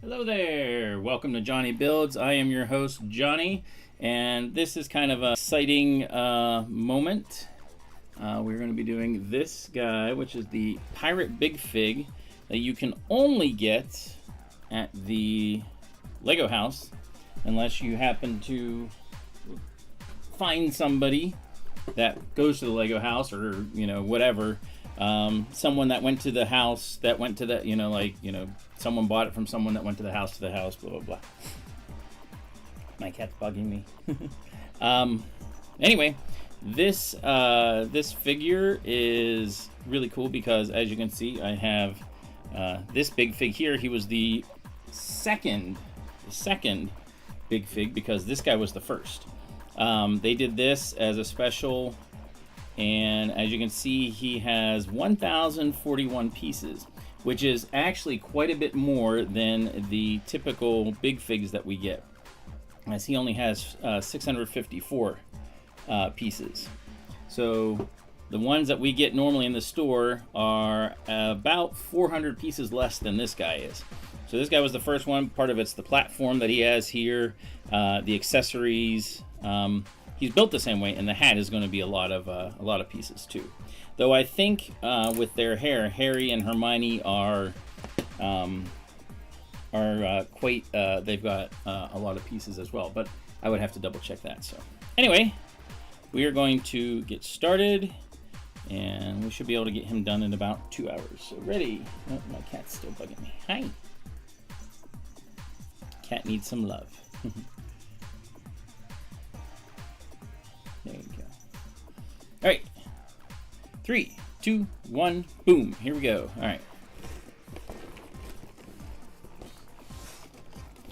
Hello there, welcome to JonnyBuildz. I am your host, Johnny, and this is kind of a exciting moment. We're going to be doing this guy, which is the Pirate Big Fig that you can only get at the Lego house, unless you happen to find somebody that goes to the Lego house, or, you know, whatever. Someone that went to the house, that went to the, someone bought it from someone that went to the house, blah, blah, blah. My cat's bugging me. Anyway, this figure is really cool because, as you can see, I have this big fig here. He was the second big fig because this guy was the first. They did this as a special, and as you can see, he has 1,041 pieces, which is actually quite a bit more than the typical big figs that we get, as he only has 654 pieces. So the ones that we get normally in the store are about 400 pieces less than this guy is. So this guy was the first one. Part of it's the platform that he has here, the accessories. He's built the same way, and the hat is going to be a lot of pieces too. Though I think with their hair, Harry and Hermione are quite. They've got a lot of pieces as well, but I would have to double check that. So anyway, we are going to get started, and we should be able to get him done in about 2 hours. So ready? Oh, my cat's still bugging me. Hi. Cat needs some love. There you go. All right. 3, 2, 1, boom. Here we go. All right.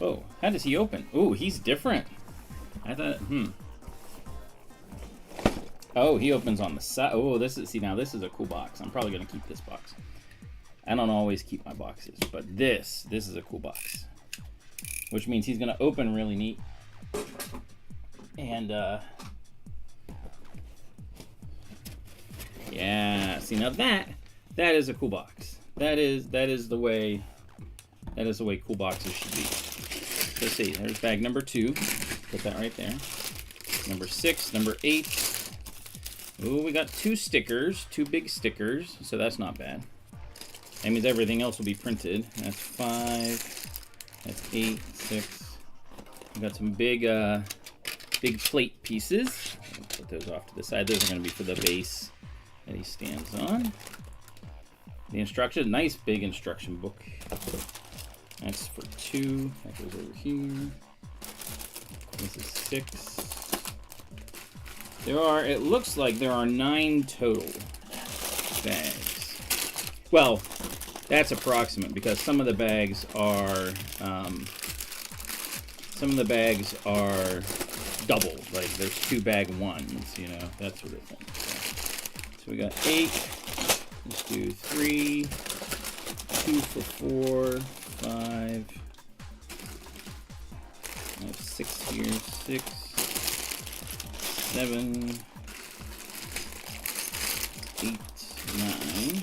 Oh, how does he open? Oh, he's different. I thought, Oh, he opens on the side. Oh, this is a cool box. I'm probably going to keep this box. I don't always keep my boxes, but this is a cool box, which means he's going to open really neat. And, yeah, see, now that is a cool box. That is the way cool boxes should be. Let's see, there's bag number 2. Put that right there. Number 6, number 8. Ooh, we got 2 stickers, 2 big stickers, so that's not bad. That means everything else will be printed. That's 5, that's 8, 6. We got some big plate pieces. Put those off to the side. Those are going to be for the base that he stands on. The instruction, nice big instruction book. That's for 2. That goes over here. This is 6. It looks like there are 9 total bags. Well, that's approximate because some of the bags are double. Like there's 2 bag ones, that sort of thing. So we got 8. Let's do 3, 2 for 4, 5. I have 6 here. 6, 7, 8, 9.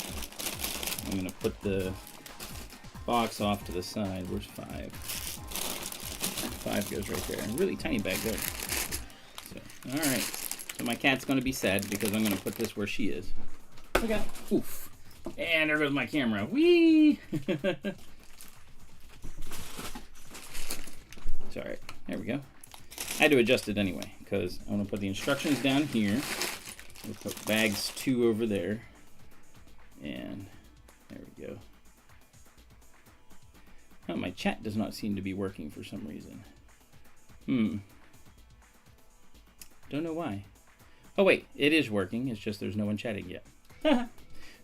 I'm gonna put the box off to the side. Where's 5? 5 goes right there. A really tiny bag there. So, all right. So my cat's gonna be sad because I'm gonna put this where she is. Look out! Oof! And there goes my camera. Whee! It's all right. There we go. I had to adjust it anyway because I'm gonna put the instructions down here. We'll put bags 2 over there, and there we go. Oh, my chat does not seem to be working for some reason. Don't know why. Oh wait, it is working. It's just there's no one chatting yet. All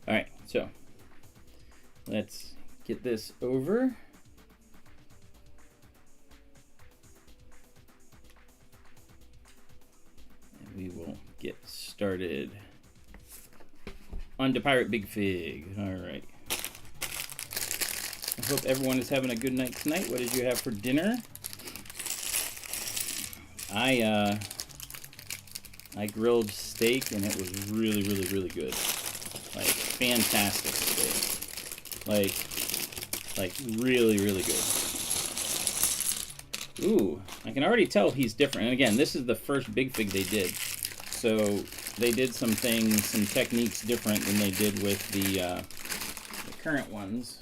right, so let's get this over. And we will get started on the Pirate Big Fig. All right. I hope everyone is having a good night tonight. What did you have for dinner? I grilled steak and it was really, really, really good. Like fantastic steak. Like really, really good. Ooh, I can already tell he's different. And again, this is the first big fig they did. So they did some things, some techniques different than they did with the current ones.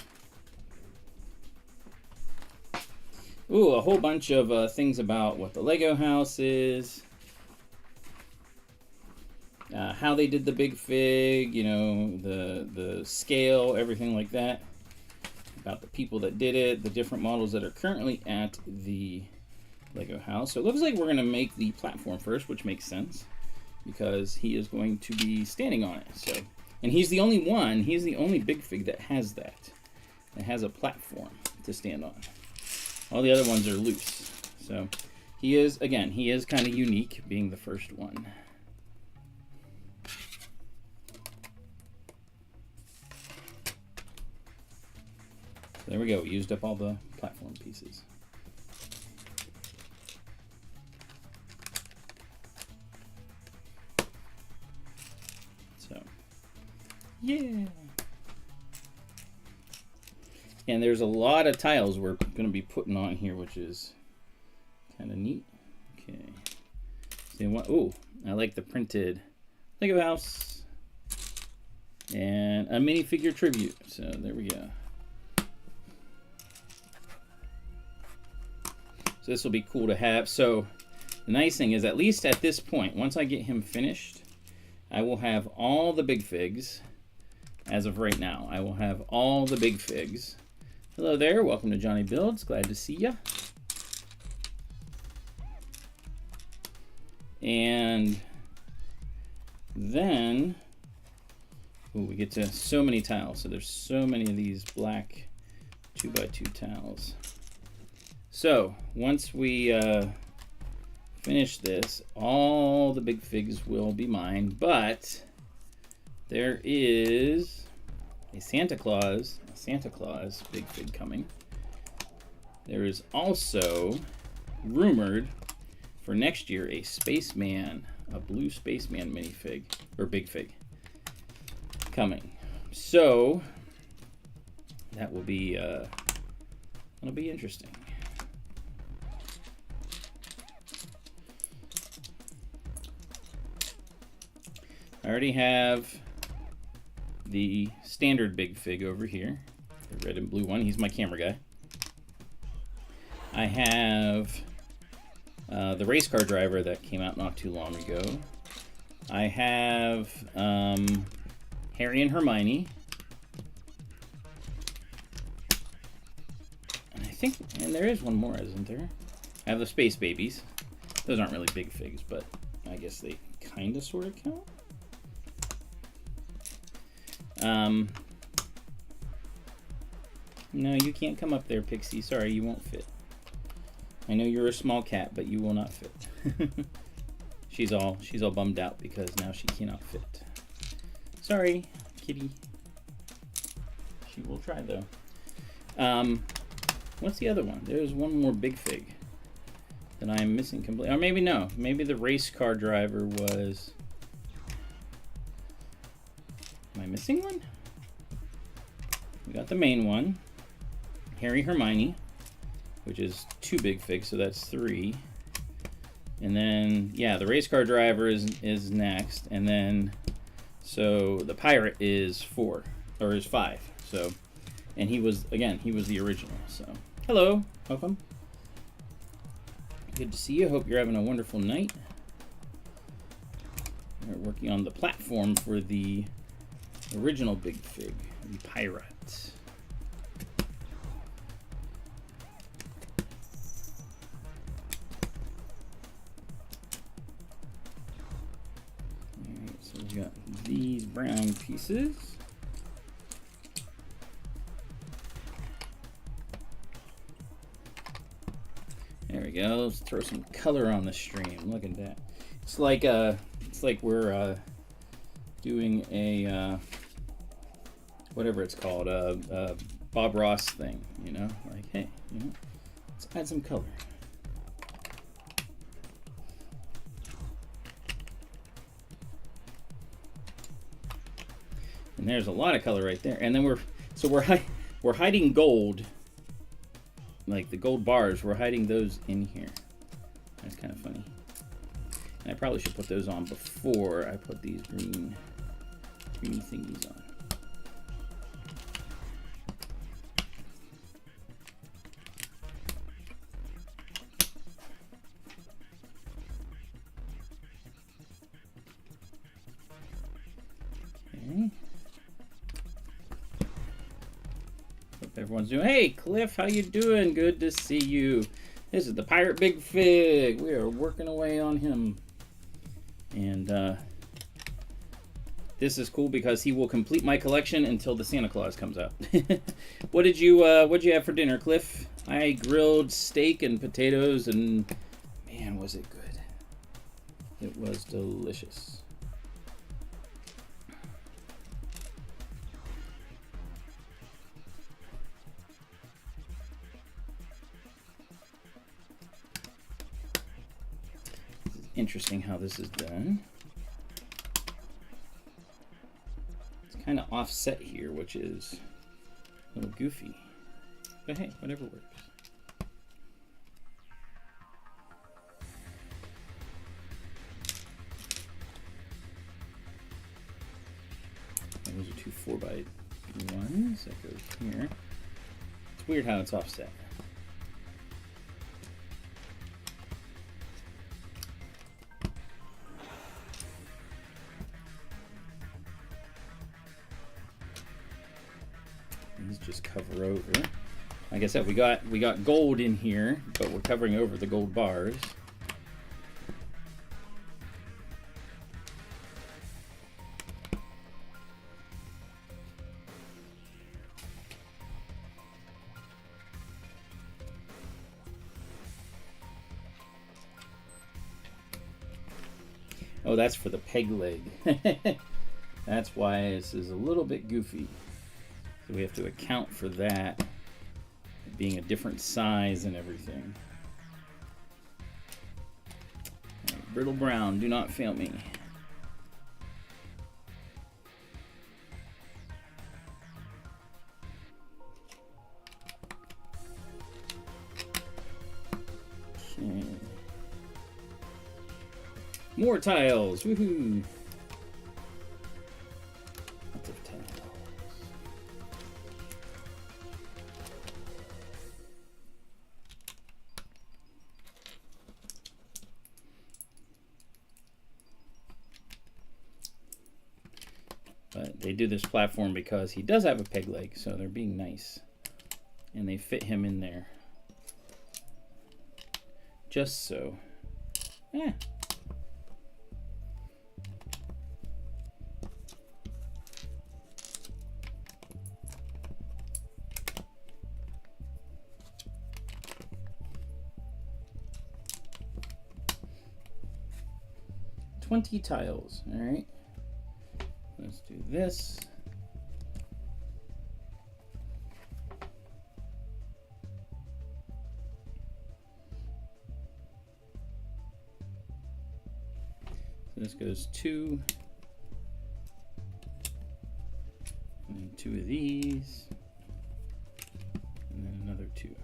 Ooh, a whole bunch of things about what the Lego house is. How they did the big fig, you know, the scale, everything like that. About the people that did it, the different models that are currently at the Lego house. So it looks like we're going to make the platform first, which makes sense because he is going to be standing on it. So, and he's the only one, he's the only big fig that has that. That has a platform to stand on. All the other ones are loose. So he is, again, he is kind of unique being the first one. There we go, we used up all the platform pieces. So, yeah. And there's a lot of tiles we're going to be putting on here, which is kind of neat. Okay. So what? Oh, I like the printed Lego house and a minifigure tribute. So there we go. So this will be cool to have. So the nice thing is, at least at this point, once I get him finished, I will have all the big figs. As of right now, I will have all the big figs. Hello there, welcome to JonnyBuildz. Glad to see ya. And then, ooh, we get to so many tiles. So there's so many of these black 2x2 tiles. So once we finish this, all the big figs will be mine, but there is a Santa Claus big fig coming. There is also rumored for next year a spaceman, a blue spaceman minifig or big fig coming. So that will be that'll be interesting. I already have the standard big fig over here, the red and blue one. He's my camera guy. I have the race car driver that came out not too long ago. I have Harry and Hermione. And I think, and there is one more, isn't there? I have the Space Babies. Those aren't really big figs, but I guess they kind of sort of count. No, you can't come up there, Pixie. Sorry, you won't fit. I know you're a small cat, but you will not fit. She's all bummed out because now she cannot fit. Sorry, kitty. She will try though. What's the other one? There's one more big fig that I'm missing completely. Or maybe no. Maybe the race car driver was. Am I missing one? We got the main one, Harry, Hermione, which is 2 big figs, so that's 3. And then, yeah, the race car driver is next, and then, so the pirate is 4, or is 5. So, and he was, again, he was the original. So, hello, welcome. Good to see you. Hope you're having a wonderful night. We're working on the platform for the original big fig, the pirate. Alright, so we've got these brown pieces. There we go. Let's throw some color on the stream. Look at that. It's like we're doing a whatever it's called, a Bob Ross thing, you know, like, hey, you know, let's add some color. And there's a lot of color right there. And then we're hiding gold like the gold bars, we're hiding those in here. That's kind of funny. And I probably should put those on before I put these green thingies on. Okay. Hope everyone's doing. Hey, Cliff, how you doing? Good to see you. This is the Pirate Big Fig. We are working away on him. And this is cool because he will complete my collection until the Santa Claus comes out. What'd you have for dinner, Cliff? I grilled steak and potatoes, and man, was it good. It was delicious. Interesting how this is done. It's kind of offset here, which is a little goofy. But hey, whatever works. Those are two 4x1s. That goes here. It's weird how it's offset. Just cover over. Like I said, we got gold in here, but we're covering over the gold bars. Oh, that's for the peg leg. That's why this is a little bit goofy. So we have to account for that being a different size and everything. Right, brittle brown, do not fail me. Okay. More tiles, woohoo! Lots of tiles. But they do this platform because he does have a peg leg, so they're being nice. And they fit him in there. Just so. Eh. $20 tiles, all right. Let's do this. So this goes 2. And then 2 of these. And then another 2.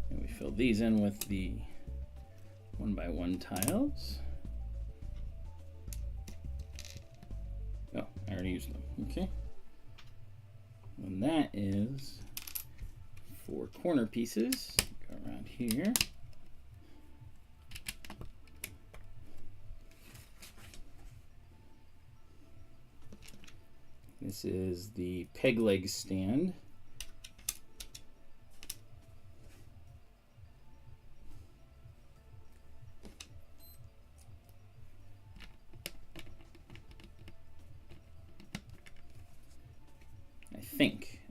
And we fill these in with the 1x1 tiles. Oh, I already used them. Okay. And that is 4 corner pieces. Go around here. This is the peg leg stand.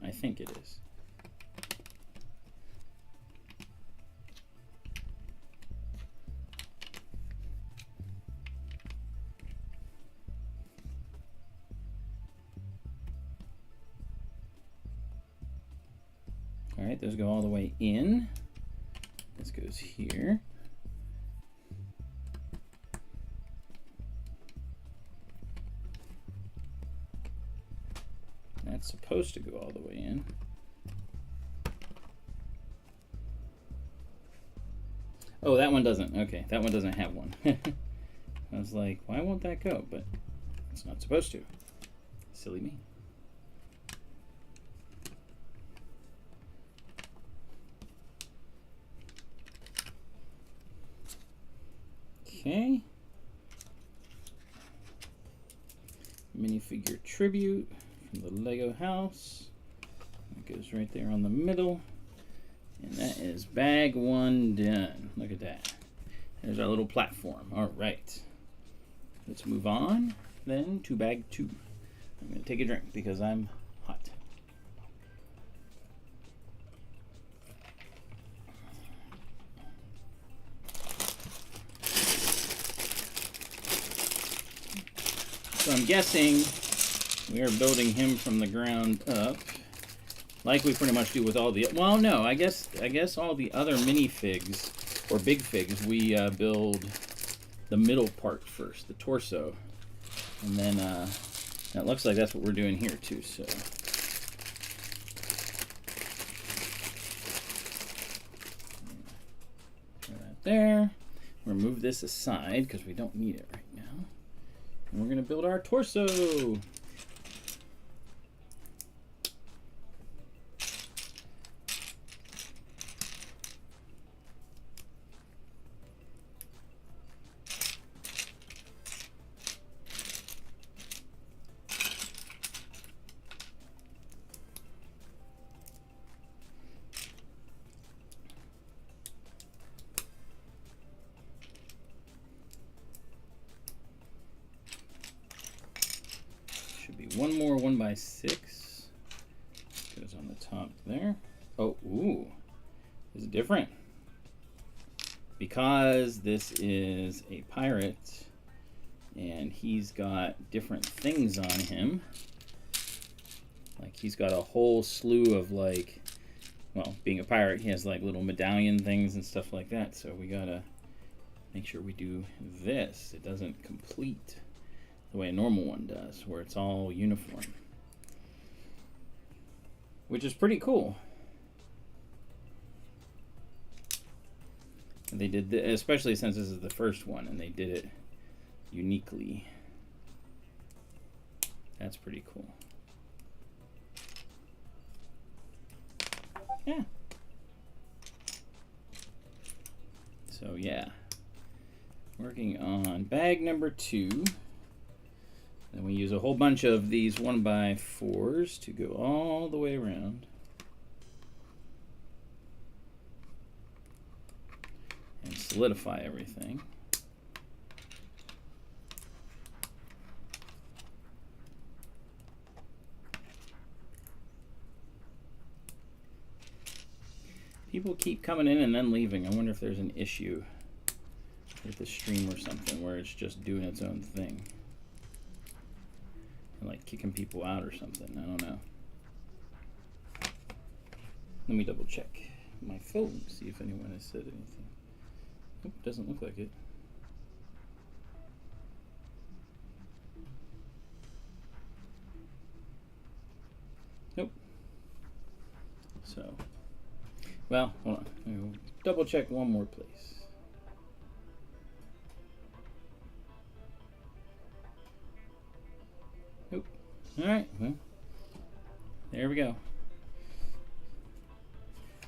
I think it is. All right, those go all the way in. This goes here. That's supposed to go all the way in. Oh, that one doesn't. Okay, that one doesn't have one. I was like, why won't that go? But it's not supposed to. Silly me. Okay. Minifigure tribute from the Lego house. It goes right there on the middle. And that is bag one done. Look at that. There's our little platform. All right. Let's move on then to bag two. I'm going to take a drink because I'm hot. So I'm guessing we are building him from the ground up, like we pretty much do with all the. Well, no, I guess all the other minifigs or big figs we build the middle part first, the torso, and then it looks like that's what we're doing here too. So. Put that there. Remove this aside because we don't need it right now. And we're going to build our torso. One more 1x6 goes on the top there. Oh, ooh, this is different because this is a pirate and he's got different things on him. Like he's got a whole slew of like, well, being a pirate, he has like little medallion things and stuff like that. So we gotta make sure we do this. It doesn't complete the way a normal one does, where it's all uniform, which is pretty cool. And they did, especially since this is the first one, and they did it uniquely. That's pretty cool. Yeah. So yeah, working on bag number 2. Then we use a whole bunch of these 1x4s to go all the way around. And solidify everything. People keep coming in and then leaving. I wonder if there's an issue with the stream or something where it's just doing its own thing. Like kicking people out or something. I don't know. Let me double check my phone, see if anyone has said anything. Nope, doesn't look like it. Nope. So, well, hold on. I'll double check one more place. Nope. Alright, well, there we go.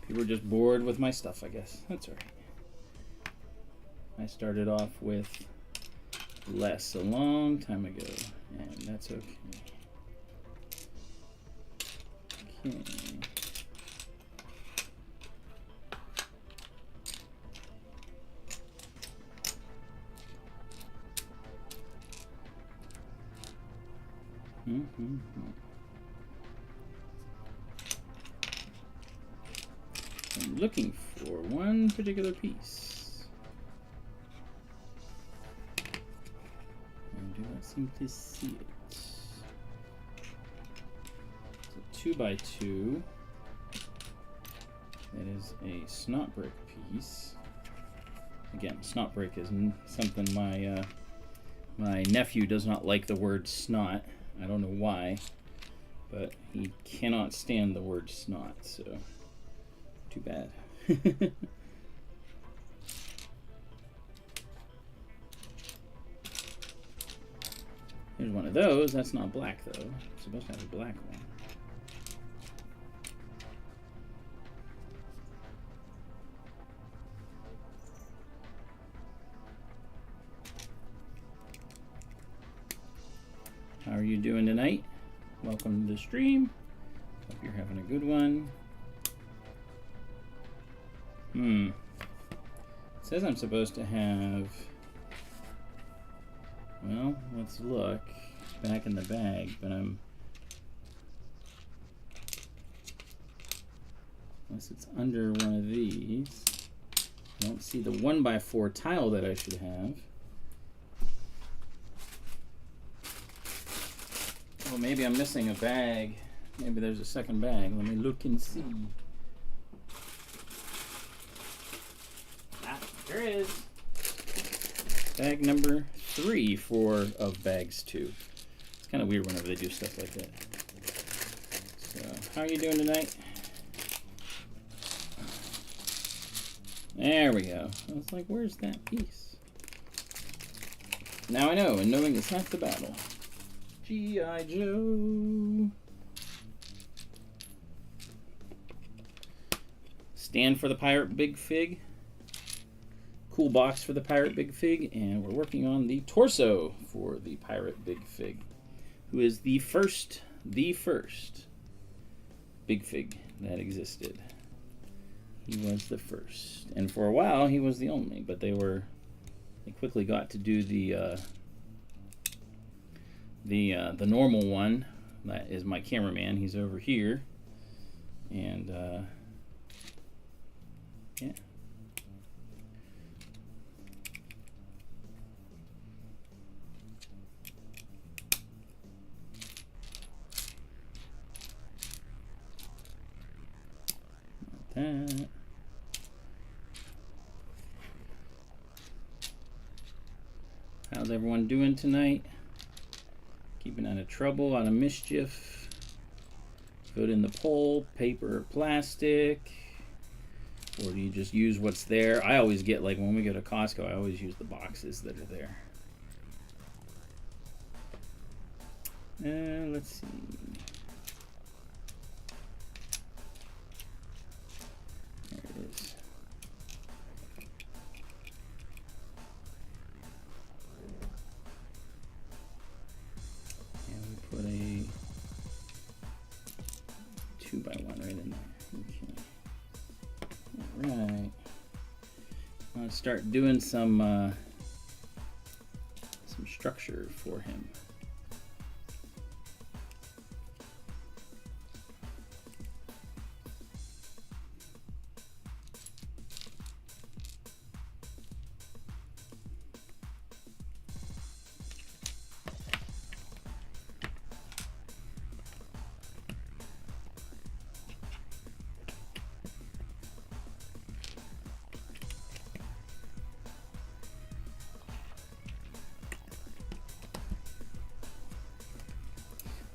People are just bored with my stuff, I guess. That's alright. I started off with less a long time ago, and that's okay. Okay. I'm looking for one particular piece. I do not seem to see it. It's a 2x2. That is a snot brick piece. Again, snot brick is something my nephew does not like the word snot. I don't know why, but he cannot stand the word snot, so too bad. Here's one of those. That's not black, though. It's supposed to have a black one. How are you doing tonight? Welcome to the stream. Hope you're having a good one. It says I'm supposed to have... Well, let's look back in the bag, but I'm... Unless it's under one of these. I don't see the 1x4 tile that I should have. Well, maybe I'm missing a bag. Maybe there's a second bag. Let me look and see. Ah, there is. Bag number 3 of bags 2. It's kind of weird whenever they do stuff like that. So, how are you doing tonight? There we go. I was like, where's that piece? Now I know, and knowing is half the battle. G.I. Joe. Stand for the Pirate Big Fig. Cool box for the Pirate Big Fig. And we're working on the torso for the Pirate Big Fig, who is the first Big Fig that existed. He was the first. And for a while, he was the only. But they quickly got to do the normal one. That is my cameraman. He's over here. And, yeah. That. How's everyone doing tonight? Keeping out of trouble, out of mischief. Vote in the poll, paper or plastic. Or do you just use what's there? I always get, like when we go to Costco, I always use the boxes that are there. Let's see. There it is. Put a 2x1 right in there. Okay. Alright. I'll start doing some structure for him.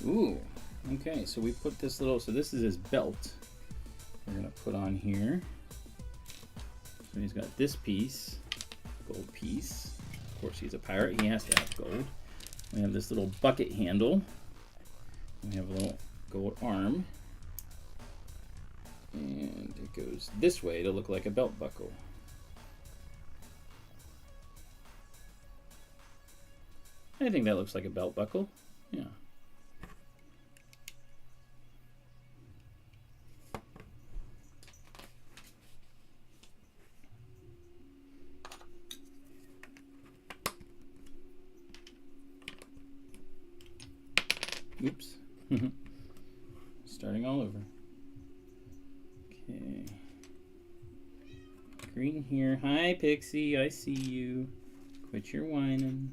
Ooh, okay, so we put this little, so this is his belt we're gonna put on here. So he's got this piece, gold piece. Of course, he's a pirate, he has to have gold. We have this little bucket handle. We have a little gold arm. And it goes this way to look like a belt buckle. I think that looks like a belt buckle, yeah. Oops. Starting all over. Okay. Green here. Hi, Pixie. I see you. Quit your whining.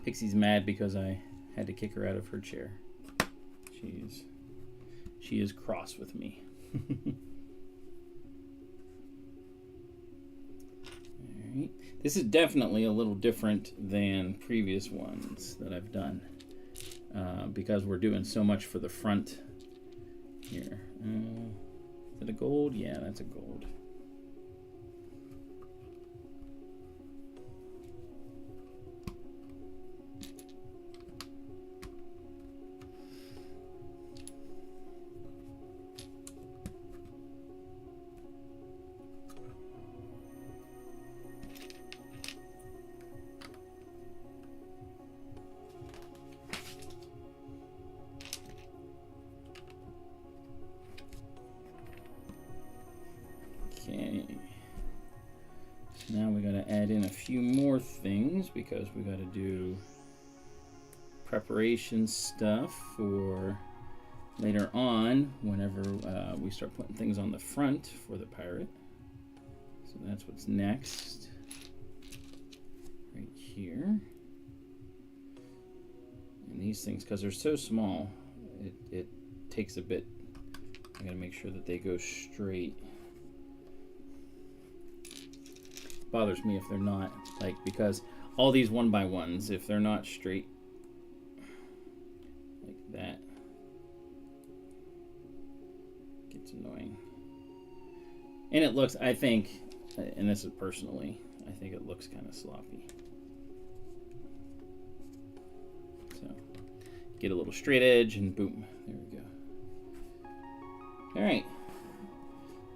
Pixie's mad because I had to kick her out of her chair. She is cross with me. Alright. This is definitely a little different than previous ones that I've done because we're doing so much for the front here. Is it a gold? Yeah, that's a gold. Okay, so now we got to add in a few more things because we got to do preparation stuff for later on whenever we start putting things on the front for the pirate. So that's what's next right here. And these things, because they're so small, it takes a bit. I got to make sure that they go straight. Bothers me if they're not, like, because all these 1x1s, if they're not straight like that, gets annoying. And it looks, I think, and this is personally, I think it looks kind of sloppy. So get a little straight edge and boom, there we go. All right.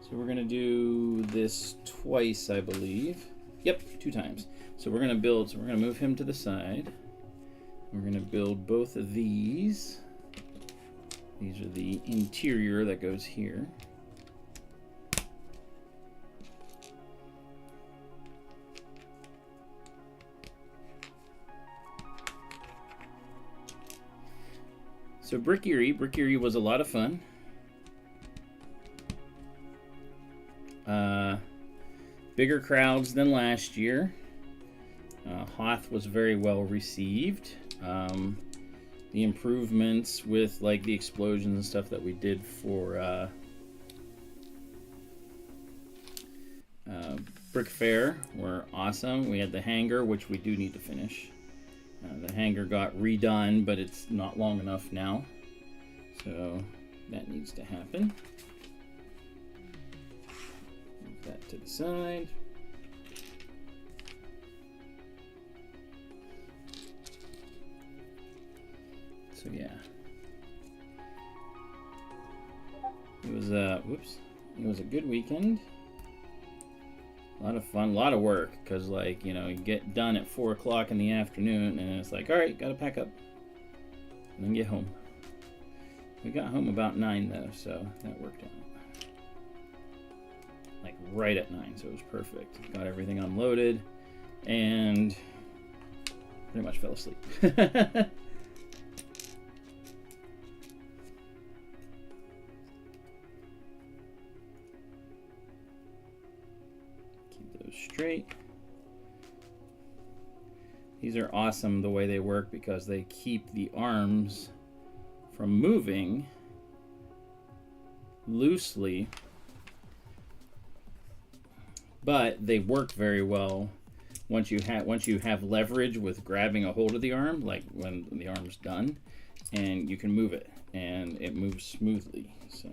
So we're gonna do this twice, I believe. Yep, 2 times. So we're gonna build, so we're gonna move him to the side. We're gonna build both of these. These are the interior that goes here. So Brick Erie was a lot of fun. Bigger crowds than last year. Hoth was very well received. The improvements with like the explosions and stuff that we did for BrickFair were awesome. We had the hangar, which we do need to finish. The hangar got redone, but it's not long enough now. So that needs to happen. That to the side. So yeah, it was it was a good weekend. A lot of fun, a lot of work, because like, you know, you get done at 4 o'clock in the afternoon and it's like, all right, gotta pack up and then get home. We got home about 9 though, so that worked out. Like right at 9, so it was perfect. Got everything unloaded and pretty much fell asleep. Keep those straight. These are awesome the way they work because they keep the arms from moving loosely, but they work very well once you have leverage with grabbing a hold of the arm, like when the arm's done, and you can move it, and it moves smoothly. So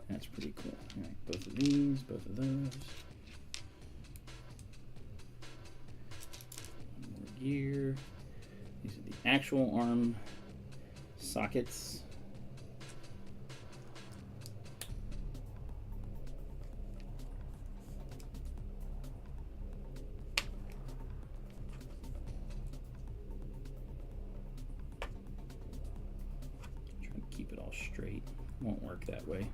that's pretty cool. All right, both of these, both of those. One more gear. These are the actual arm sockets. Straight. Won't work that way.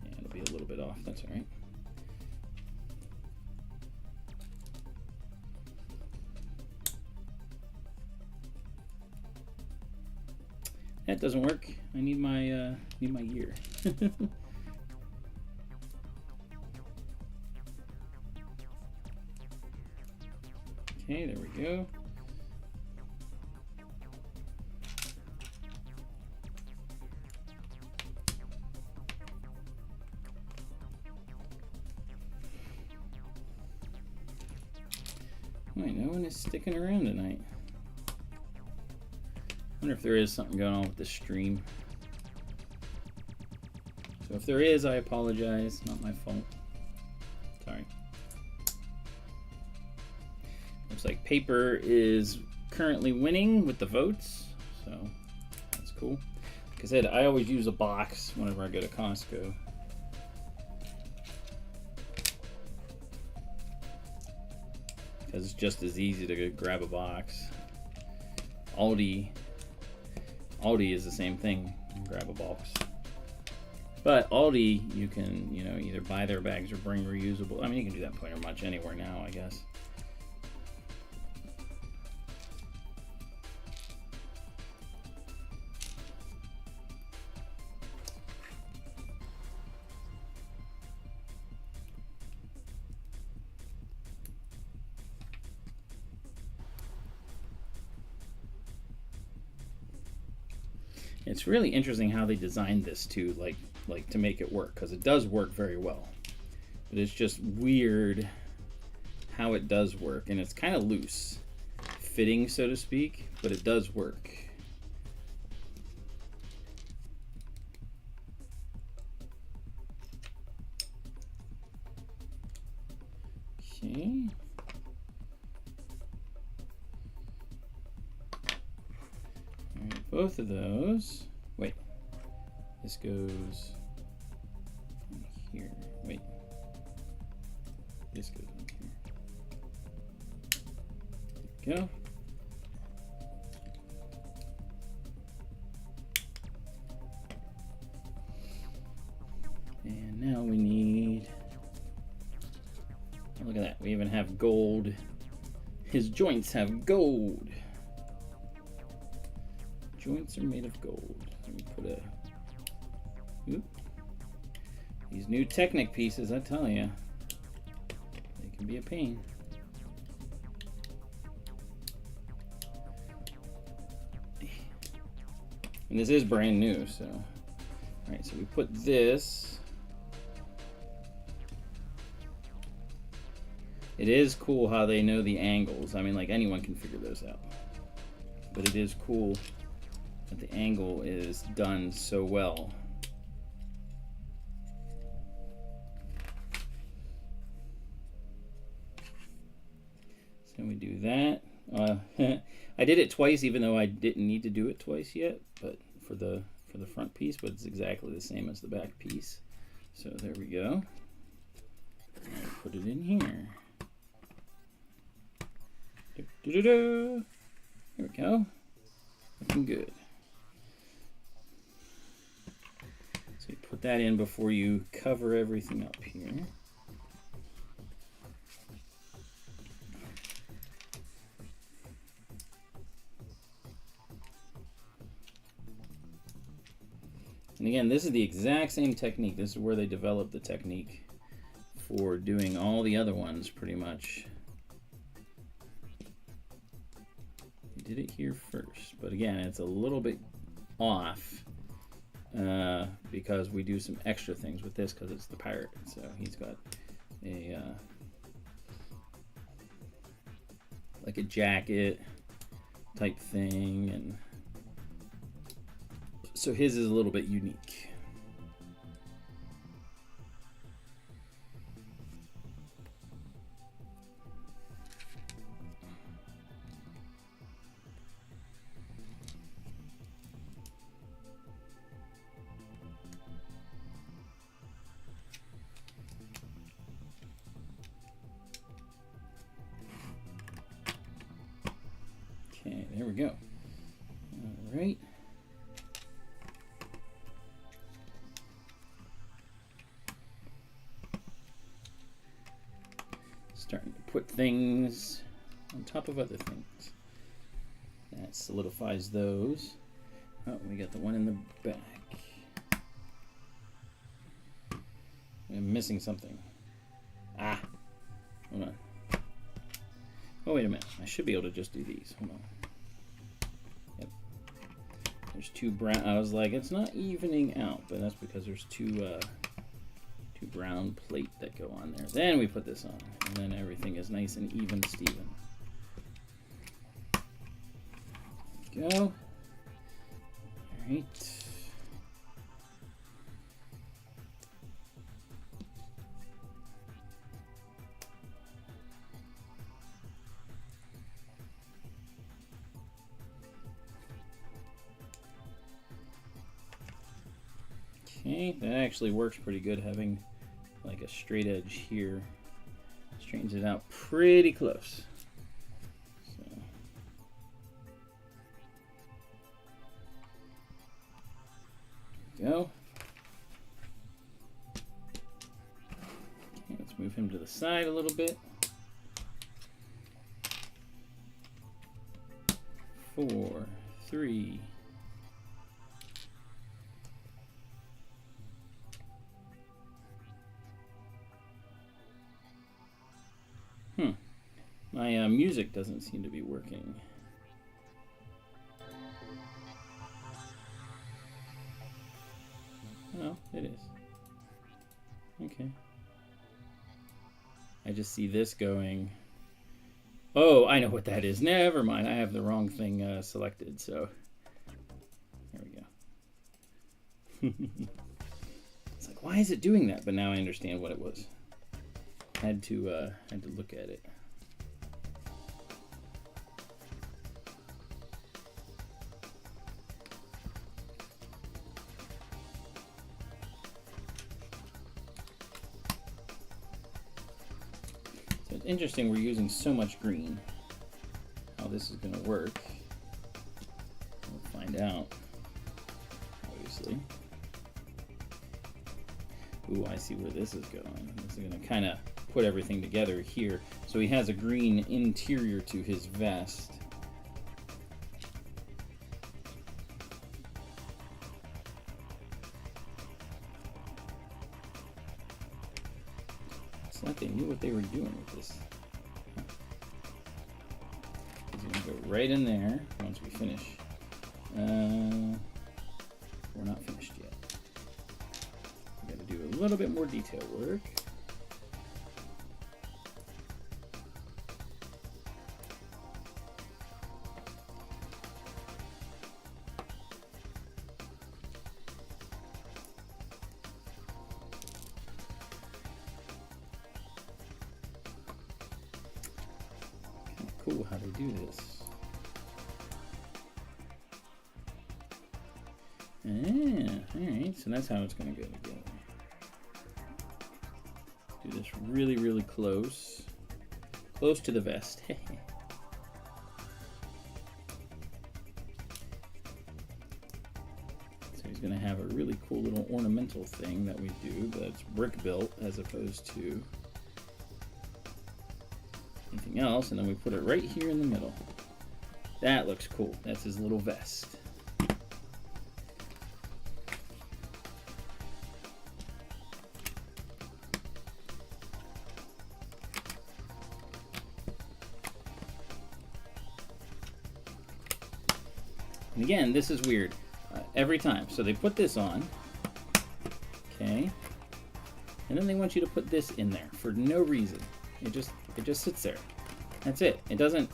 Yeah, it'll be a little bit off. That's all right. That doesn't work. I need my gear. Okay, there we go. Wait, no one is sticking around tonight. Wonder if there is something going on with the stream. So if there is, I apologize. Not my fault. Sorry. Looks like paper is currently winning with the votes, so that's cool. Like I said, I always use a box whenever I go to Costco. Because it's just as easy to go grab a box. Aldi is the same thing. You can grab a box. But Aldi, you can, you know, either buy their bags or bring reusable. I mean, you can do that pretty much anywhere now, I guess. It's really interesting how they designed this too, like to make it work, because it does work very well. But it's just weird how it does work, and it's kind of loose fitting, so to speak, but it does work. Okay. All right, both of those. Wait, this goes here. Wait, this goes in here. There we go. And now we need, oh, look at that, we even have gold. His joints have gold. Joints are made of gold. Let me put a, oop. These new Technic pieces, I tell you, they can be a pain. And this is brand new, so. All right, so we put this. It is cool how they know the angles. I mean, like, anyone can figure those out. But it is cool that the angle is done so well. So we do that. I did it twice, even though I didn't need to do it twice yet. But for the front piece, but it's exactly the same as the back piece. So there we go. And put it in here. There we go. Looking good. So you put that in before you cover everything up here. And again, this is the exact same technique. This is where they developed the technique for doing all the other ones, pretty much. We did it here first, but again, it's a little bit off because we do some extra things with this because it's the pirate. So he's got a like a jacket type thing, and so his is a little bit unique. Okay, there we go. All right. Starting to put things on top of other things. That solidifies those. Oh, we got the one in the back. I'm missing something. Ah, hold on. Oh, wait a minute. I should be able to just do these. Hold on. Yep. There's two brown. I was like, it's not evening out, but that's because there's two brown plate that go on there. Then we put this on, and then everything is nice and even, Steven. we go. All right. Okay, that actually works pretty good, having like a straight edge here. Straightens it out pretty close. So. There we go. Okay, let's move him to the side a little bit. 4, 3. My music doesn't seem to be working. Oh, it is. Okay. I just see this going. Oh, I know what that is. Never mind. I have the wrong thing selected, so there we go. It's like, why is it doing that? But now I understand what it was. Had to look at it. So it's interesting we're using so much green. How this is going to work, we'll find out, obviously. Ooh, I see where this is going. This is going to kind of put everything together here. So he has a green interior to his vest. It's like they knew what they were doing with this. He's going to go right in there once we finish. We're not finished yet. We got to do a little bit more detail work. Cool how they do this. Alright, so that's how it's going to go together. Do this really, really close. Close to the vest. So he's going to have a really cool little ornamental thing that we do, but it's brick built as opposed to anything else, and then we put it right here in the middle. That looks cool. That's his little vest. And again, this is weird every time. So they put this on, okay, and then they want you to put this in there for no reason. It just sits there. That's it. It doesn't.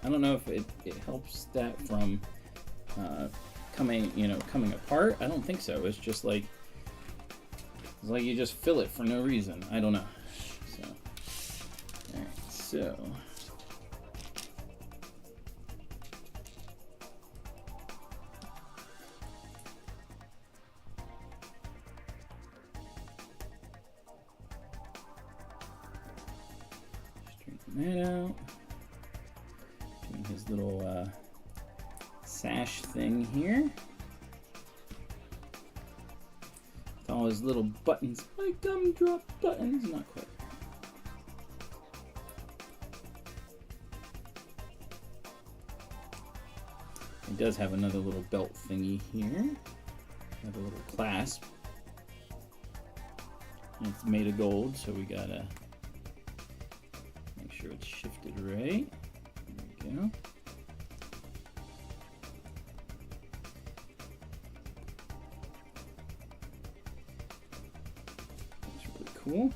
I don't know if it helps that from coming apart. I don't think so. It's just like you just fill it for no reason. I don't know. So, all right. So. That out. Doing his little sash thing here. With all his little buttons. My gumdrop buttons. Not quite. He does have another little belt thingy here. Another little clasp. And it's made of gold, so we gotta make sure it's shifted right. There we go. That's really cool.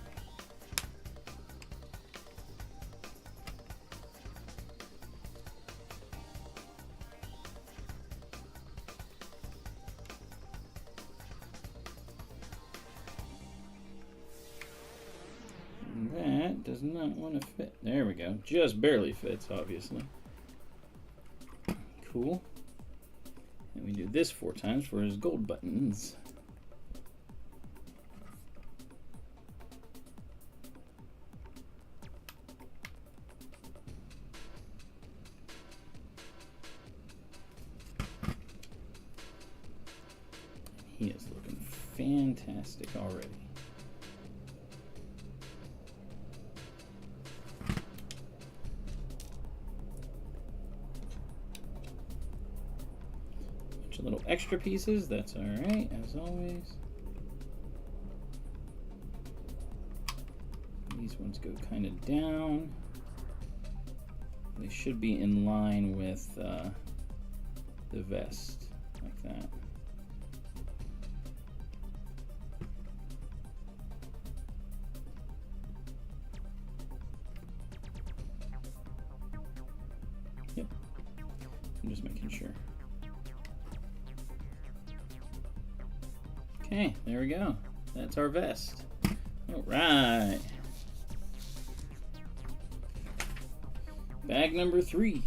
that does not want to fit. There we go. Just barely fits, obviously. Cool. And we do this 4 times for his gold buttons. He is looking fantastic already. Bunch of little extra pieces, that's all right, as always. These ones go kind of down. They should be in line with the vest, like that. Yep, I'm just making sure. Okay, there we go. That's our vest. All right. Bag number 3.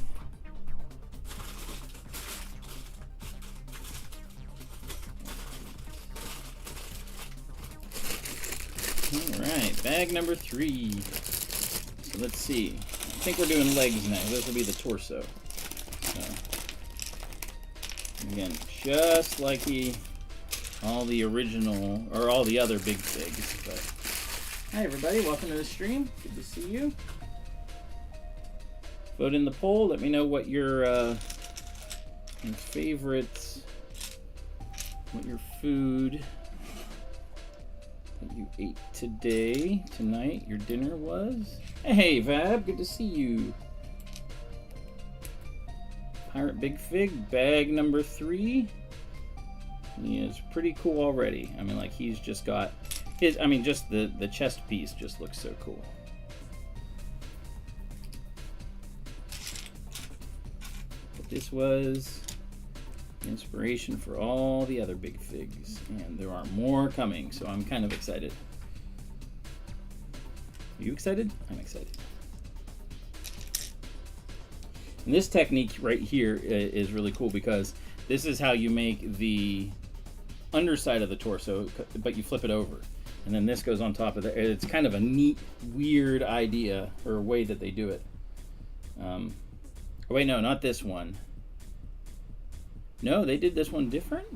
All right, bag number 3. So let's see. I think we're doing legs now. This will be the torso. So, again, just like all the original, or all the other big figs. But hi everybody, welcome to the stream. Good to see you. Vote in the poll. Let me know what your favorite, what your food that you ate tonight, your dinner was. Hey Vab, good to see you. Pirate Big Fig, bag number 3. He is pretty cool already. I mean, like, he's just got his, I mean, just the chest piece just looks so cool. But this was inspiration for all the other big figs, and there are more coming, so I'm kind of excited. Are you excited? I'm excited. And this technique right here is really cool because this is how you make the underside of the torso, but you flip it over. And then this goes on top of it. It's kind of a neat, weird idea, or way that they do it. Oh wait, no, not this one. No, they did this one different?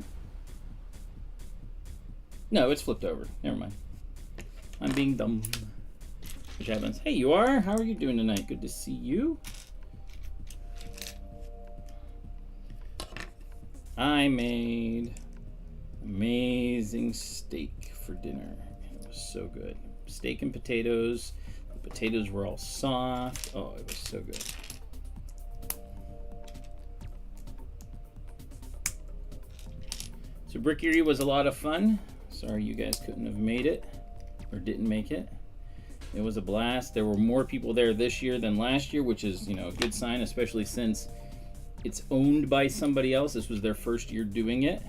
No, it's flipped over. Never mind. I'm being dumb. Which happens. Hey, you are? How are you doing tonight? Good to see you. I made amazing steak for dinner. It was so good. Steak and potatoes. The potatoes were all soft. Oh, it was so good. So Brick Erie was a lot of fun. Sorry you guys couldn't have made it, or didn't make it. It was a blast. There were more people there this year than last year, which is, you know, a good sign, especially since it's owned by somebody else. This was their first year doing it,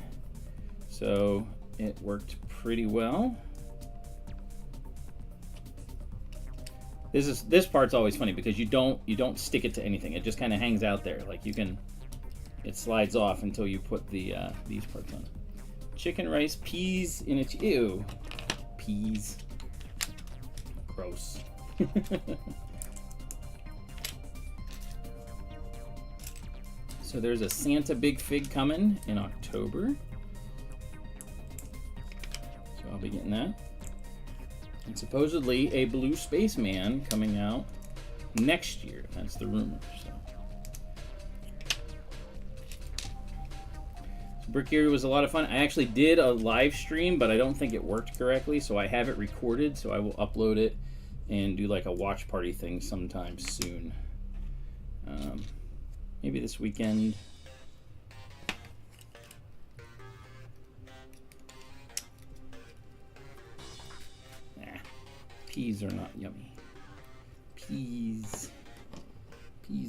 so it worked pretty well. This part's always funny because you don't stick it to anything. It just kind of hangs out there. Like it slides off until you put the these parts on. Chicken rice, peas in its ew, peas. Gross. So there's a Santa Big Fig coming in October. So I'll be getting that. And supposedly a blue spaceman coming out next year. That's the rumor. So Brick Erie was a lot of fun. I actually did a live stream, but I don't think it worked correctly, so I have it recorded, so I will upload it and do like a watch party thing sometime soon. Maybe this weekend. Peas are not yummy. Peas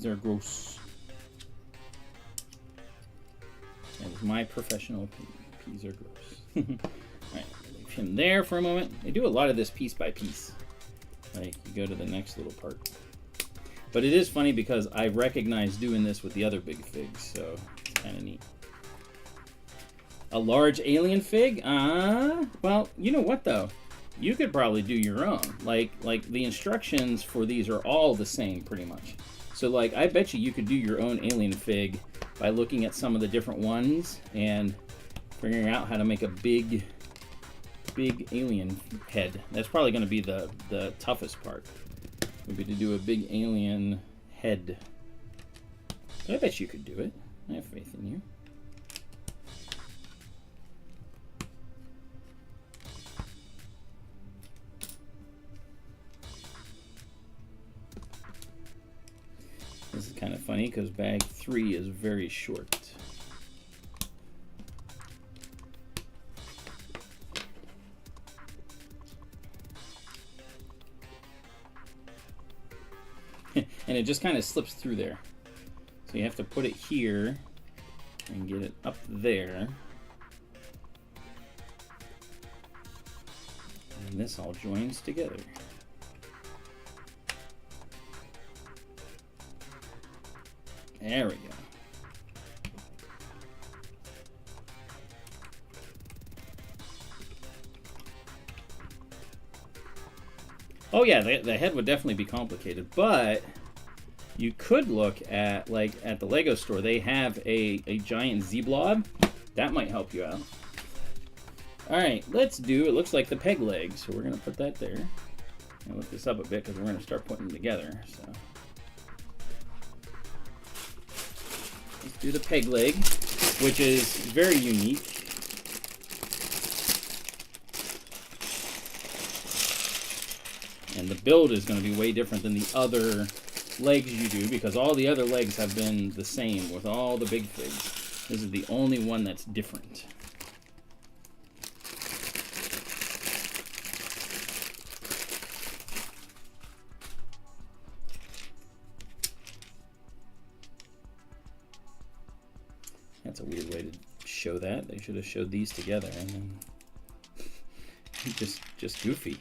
are gross. That was my professional opinion. Peas are gross. Alright, leave him there for a moment. They do a lot of this piece by piece. Like, you go to the next little part. But it is funny because I recognize doing this with the other big figs, so it's kind of neat. A large alien fig? Well, you know what though? You could probably do your own. Like the instructions for these are all the same pretty much. So like, I bet you could do your own alien fig by looking at some of the different ones and figuring out how to make a big alien head. That's probably going to be the toughest part. Would be to do a big alien head. But I bet you could do it. I have faith in you. This is kind of funny because bag 3 is very short. And it just kind of slips through there. So you have to put it here and get it up there. And this all joins together. There we go. Oh yeah, the head would definitely be complicated, but you could look at, like, at the Lego store, they have a giant Z-blob. That might help you out. Alright, let's do, it looks like the peg leg, so we're going to put that there. I'll lift this up a bit because we're going to start putting them together. So let's do the peg leg, which is very unique. And the build is going to be way different than the other legs you do, because all the other legs have been the same with all the big figs. This is the only one that's different. That's a weird way to show that. They should have showed these together, and then just goofy.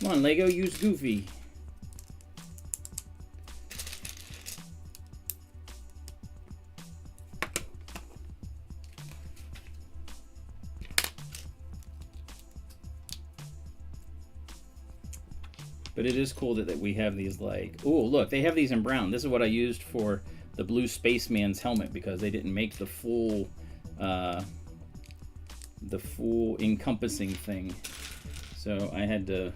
Come on, Lego, use Goofy. But it is cool that we have these, like, oh, look, they have these in brown. This is what I used for the blue spaceman's helmet, because they didn't make the full encompassing thing. So I had to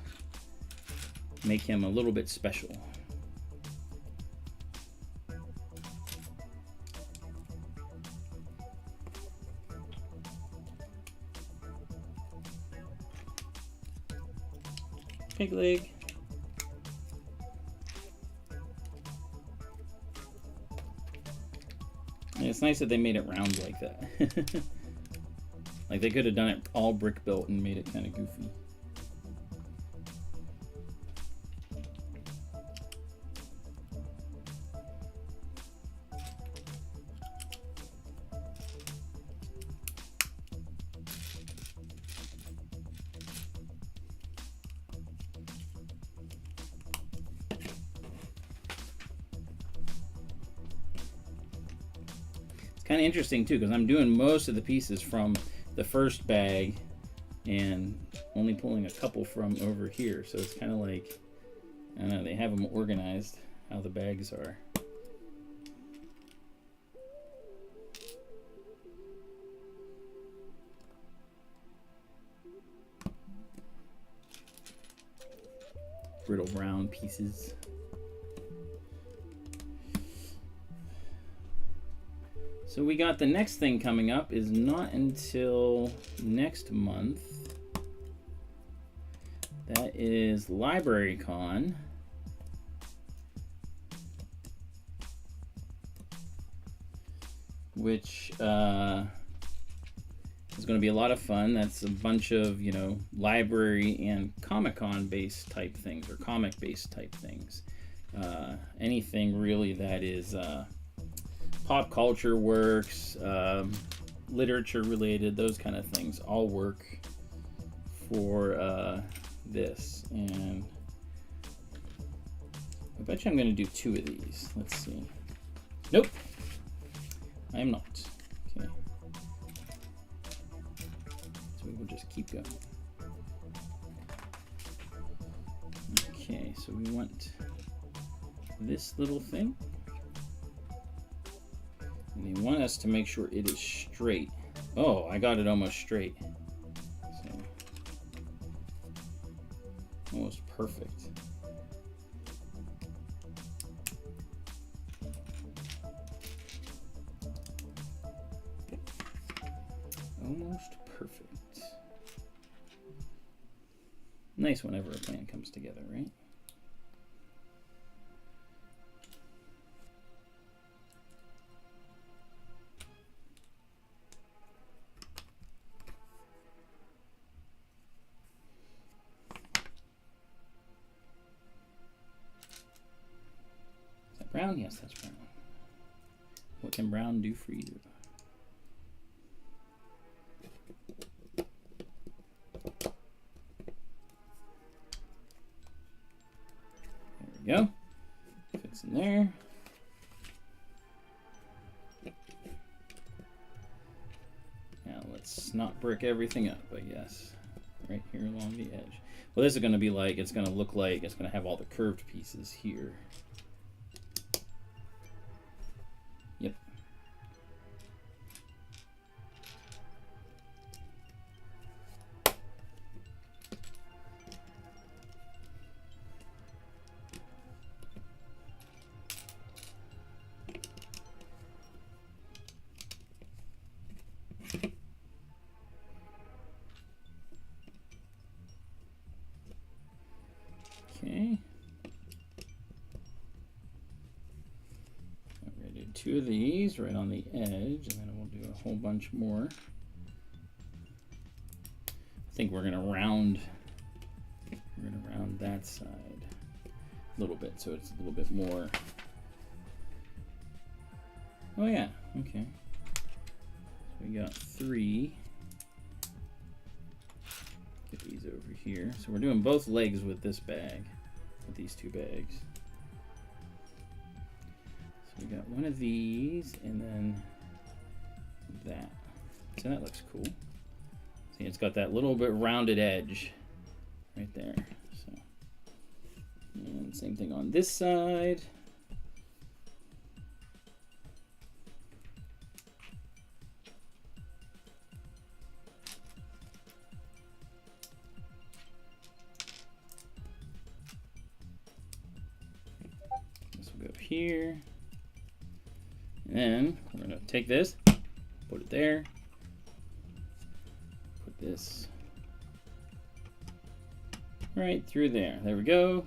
make him a little bit special. Pig leg. And it's nice that they made it round like that. Like, they could have done it all brick built and made it kind of goofy. Kind of interesting too, because I'm doing most of the pieces from the first bag and only pulling a couple from over here, so it's kind of like, I don't know, they have them organized how the bags are. Brittle brown pieces. So we got the next thing coming up is not until next month. That is LibraryCon. Which is going to be a lot of fun. That's a bunch of, you know, library and Comic-Con based type things, or comic based type things. Anything really that is pop culture works, literature related, those kind of things all work for this, and I bet you I'm going to do 2 of these. Let's see. Nope, I am not. Okay, so we will just keep going. Okay, so we want this little thing, and they want us to make sure it is straight. Oh, I got it almost straight. So, almost perfect. Almost perfect. Nice whenever a plan comes together, right? Is that brown? Yes, that's brown. What can brown do for you? Go. Fits in there. Now let's not brick everything up, I guess. Right here along the edge. Well, this is going to be like, it's going to look like it's going to have all the curved pieces here. Yep. Okay. I'm going to do 2 of these right on the edge, and then we'll do a whole bunch more. I think we're going to round that side a little bit, so it's a little bit more. Oh yeah, okay. So we got 3. Get these over here. So we're doing both legs with this bag, with these 2 bags. So we got one of these, and then that. So that looks cool. See, it's got that little bit rounded edge right there. So, and same thing on this side. Here, and then we're going to take this, put it there, put this right through there. There we go.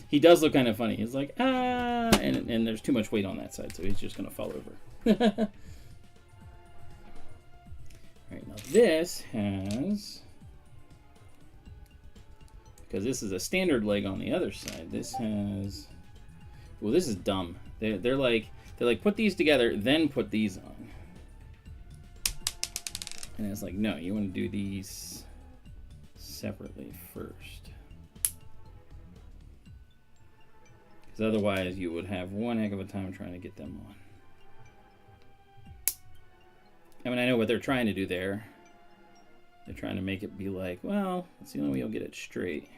He does look kind of funny. He's like, ah, and there's too much weight on that side, so he's just going to fall over. All right, now this has, because this is a standard leg on the other side, this has, well, this is dumb. They're like put these together, then put these on. And it's like, no, you want to do these separately first. Because otherwise you would have one heck of a time trying to get them on. I mean, I know what they're trying to do there. They're trying to make it be like, well, that's the only way you'll get it straight.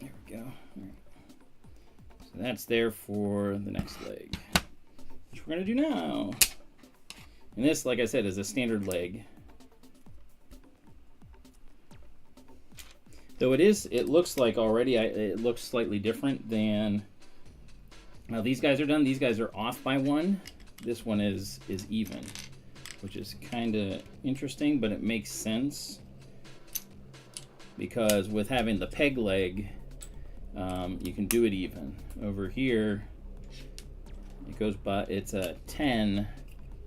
There we go. All right. So that's there for the next leg, which we're going to do now. And this, like I said, is a standard leg. Though it looks like already, it looks slightly different than, now these guys are done, these guys are off by 1. This one is even, which is kind of interesting, but it makes sense. Because with having the peg leg, you can do it even. Over here, it goes by, it's a 10,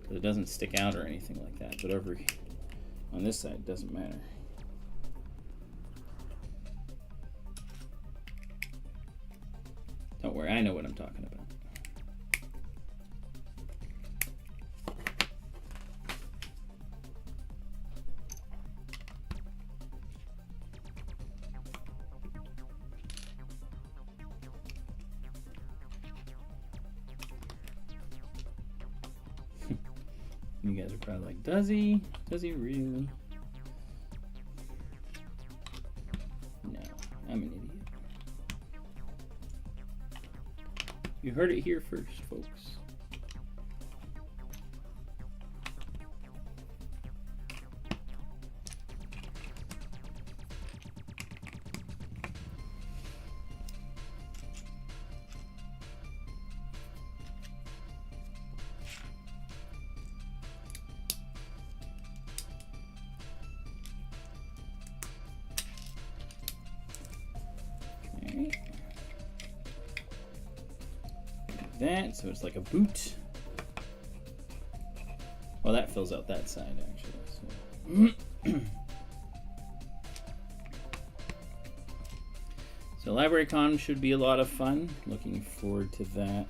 but it doesn't stick out or anything like that. But over on this side, it doesn't matter. Don't worry, I know what I'm talking about. You guys are probably like, does he? Does he really? No, I'm an idiot. You heard it here first, folks. That, so it's like a boot. Well, that fills out that side actually. So LibraryCon should be a lot of fun. Looking forward to that.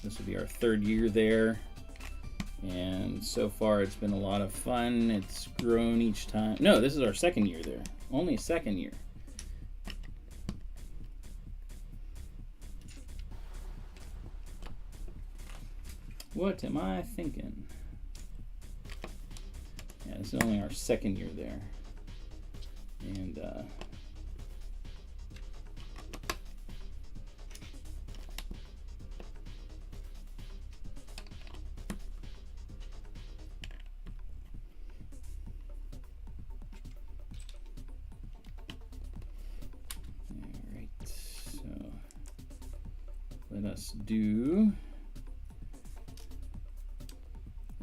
This will be our 3rd year there, and so far it's been a lot of fun. It's grown each time. No, this is our 2nd year there. Only 2nd year. What am I thinking? Yeah, this is only our 2nd year there. And all right, so let us do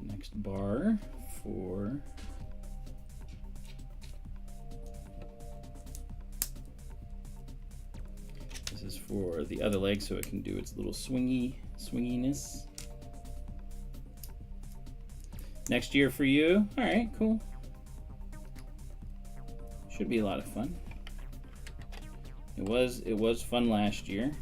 next bar for this is for the other leg, so it can do its little swinginess. Next year for you. All right, cool. Should be a lot of fun. It was fun last year.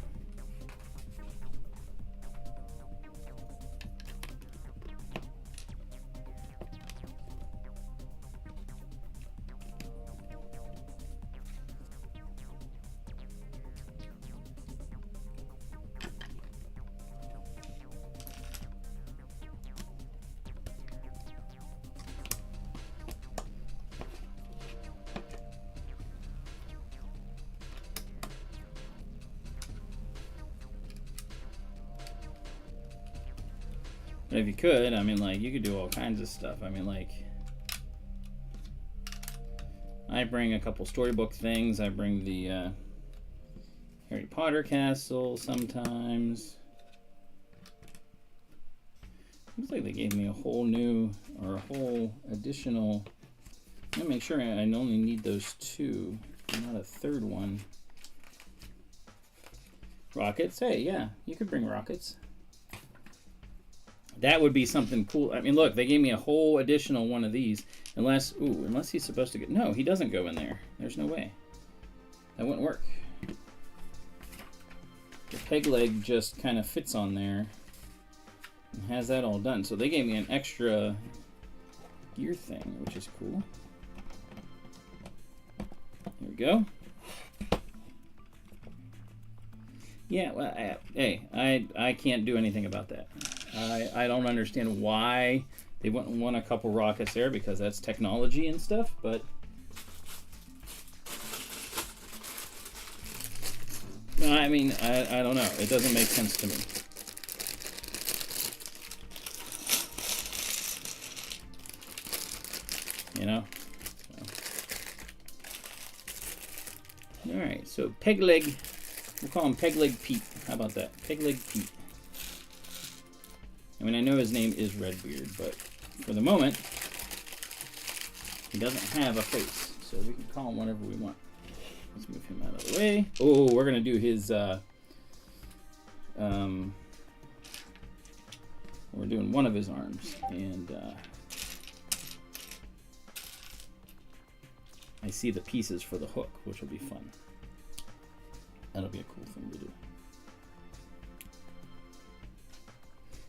But if you could, I mean, like, you could do all kinds of stuff. I mean, like, I bring a couple storybook things. I bring the Harry Potter castle sometimes. Looks like they gave me a whole new, or a whole additional. Let me make sure I only need those 2, not a 3rd one. Rockets, hey, yeah, you could bring rockets. That would be something cool. I mean, look, they gave me a whole additional one of these. Unless he's supposed to go. No, he doesn't go in there. There's no way. That wouldn't work. The peg leg just kind of fits on there and has that all done. So they gave me an extra gear thing, which is cool. There we go. Yeah, well, I can't do anything about that. I don't understand why they wouldn't want a couple rockets there, because that's technology and stuff, but I mean, I don't know. It doesn't make sense to me. You know? So. All right, so peg leg. We'll call him Peg Leg Pete. How about that? Peg Leg Pete. I mean, I know his name is Redbeard, but for the moment, he doesn't have a face, so we can call him whatever we want. Let's move him out of the way. Oh, we're gonna do his. We're doing one of his arms, and I see the pieces for the hook, which will be fun. That'll be a cool thing to do.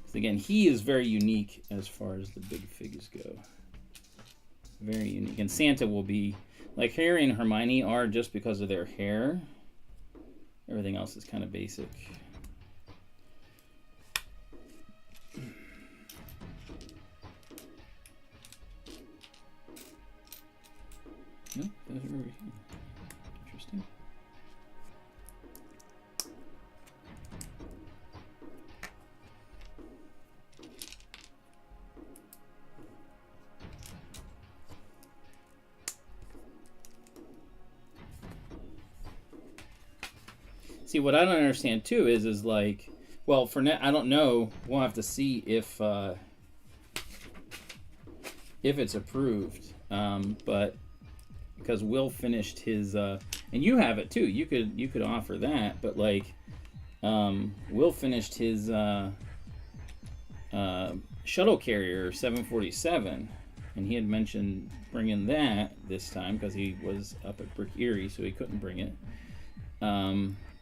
So again, he is very unique as far as the big figs go. Very unique. And Santa will be, like Harry and Hermione are just because of their hair. Everything else is kind of basic. No, those are over here. Interesting. See, what I don't understand too is like, well, for now I don't know. We'll have to see if it's approved. But because Will finished his, and you have it too. You could offer that, but like, Will finished his shuttle carrier 747, and he had mentioned bringing that this time because he was up at Brick Erie, so he couldn't bring it.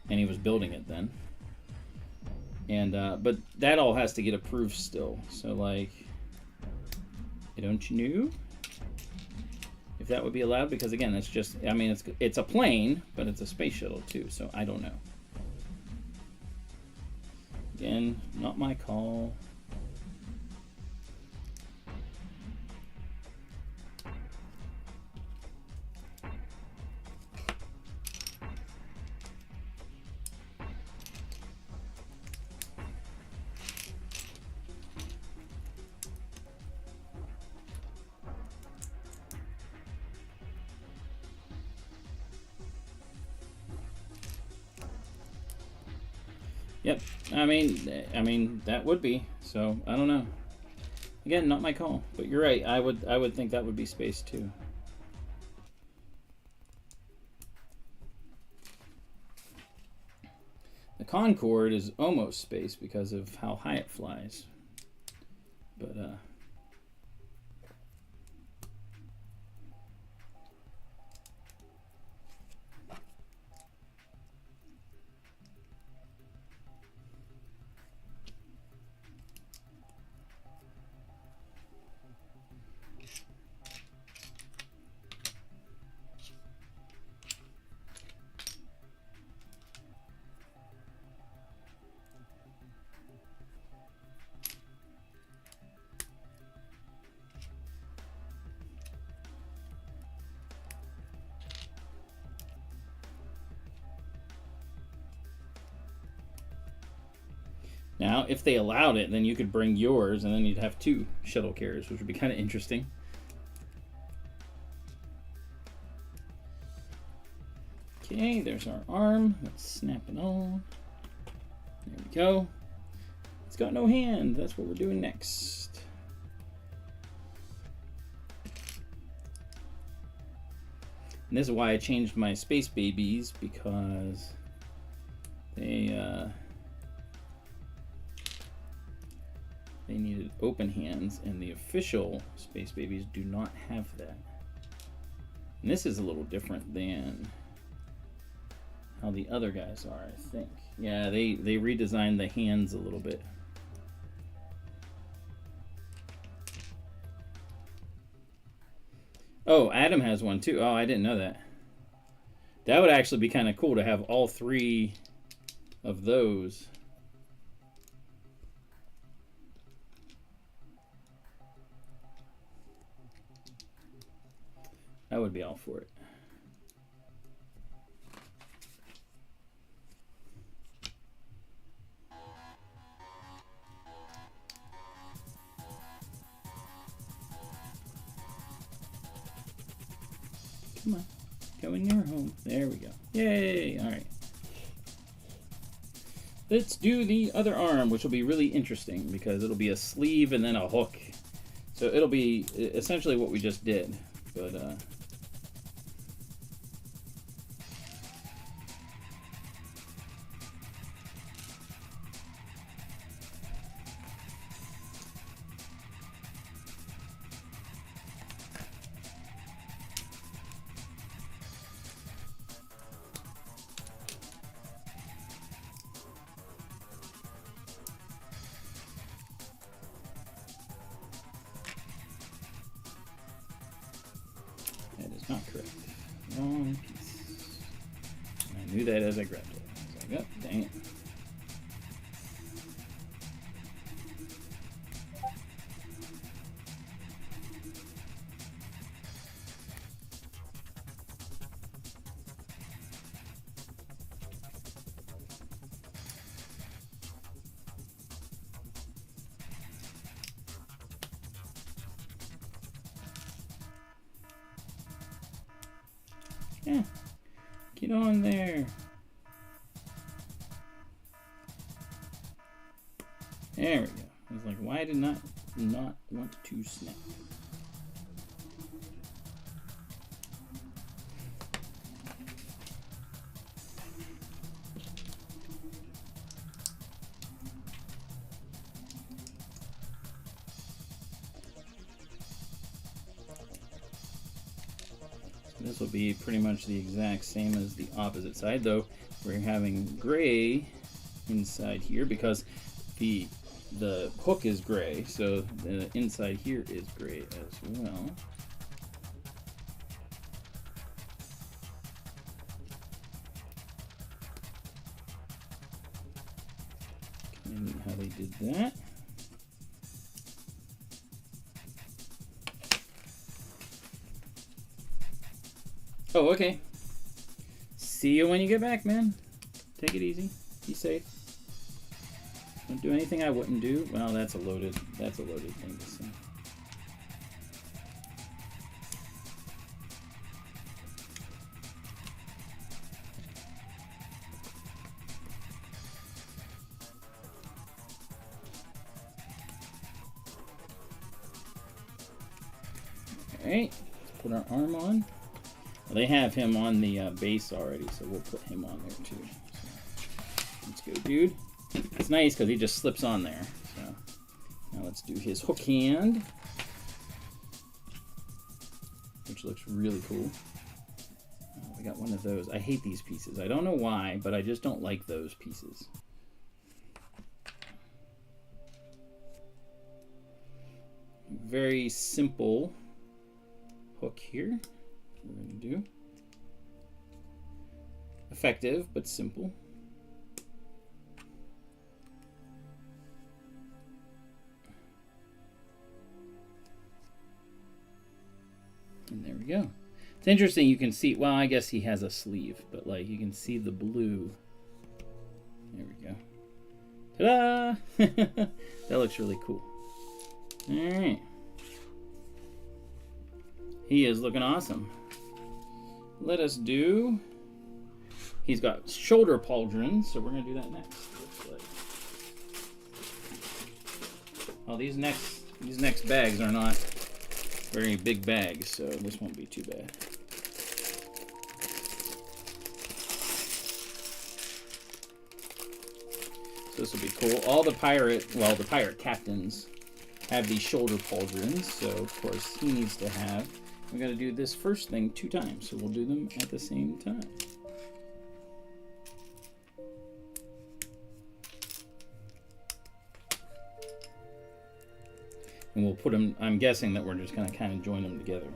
And he was building it then. And but that all has to get approved still. So like, don't you know if that would be allowed? Because again, it's just, I mean, it's a plane, but it's a space shuttle too. So I don't know. Again, not my call. Yep, I mean that would be, so I don't know. Again, not my call, but you're right. I would think that would be space too. The Concorde is almost space because of how high it flies, but now, if they allowed it, then you could bring yours, and then you'd have 2 shuttle carriers, which would be kind of interesting. Okay, there's our arm. Let's snap it on. There we go. It's got no hand. That's what we're doing next. And this is why I changed my Space Babies, because they needed open hands, and the official Space Babies do not have that. And this is a little different than how the other guys are, I think. Yeah, they redesigned the hands a little bit. Oh, Adam has one too. Oh, I didn't know that. That would actually be kind of cool to have all 3 of those. I would be all for it. Come on, go in your home. There we go. Yay! All right. Let's do the other arm, which will be really interesting because it'll be a sleeve and then a hook. So it'll be essentially what we just did, but Not correct. Wrong piece. I knew that as I grabbed it. I was like, oh, dang it. Yeah, get on there. There we go. I was like, why did not want to snap? This will be pretty much the exact same as the opposite side, though we're having gray inside here because the hook is gray, so the inside here is gray as well. Kind of neat how they did that. Oh, okay. See you when you get back, man. Take it easy. Be safe. Don't do anything I wouldn't do. Well, that's a loaded thing to say. All right, let's put our arm on. Well, they have him on the base already, so we'll put him on there too. So, let's go, dude. It's nice because he just slips on there. So now let's do his hook hand, which looks really cool. Oh, we got one of those. I hate these pieces. I don't know why, but I just don't like those pieces. Very simple hook here. We're going to do effective but simple. And there we go. It's interesting, you can see, well, I guess he has a sleeve, but like you can see the blue. There we go. Ta-da! That looks really cool. All right. He is looking awesome. Let us do, he's got shoulder pauldrons, so we're going to do that next. Well, these next bags are not very big bags, so this won't be too bad. So this will be cool. All the pirate captains have these shoulder pauldrons, so of course he needs to have. We got to do this first thing 2 times, so we'll do them at the same time. And we'll put them, I'm guessing that we're just going to kind of join them together.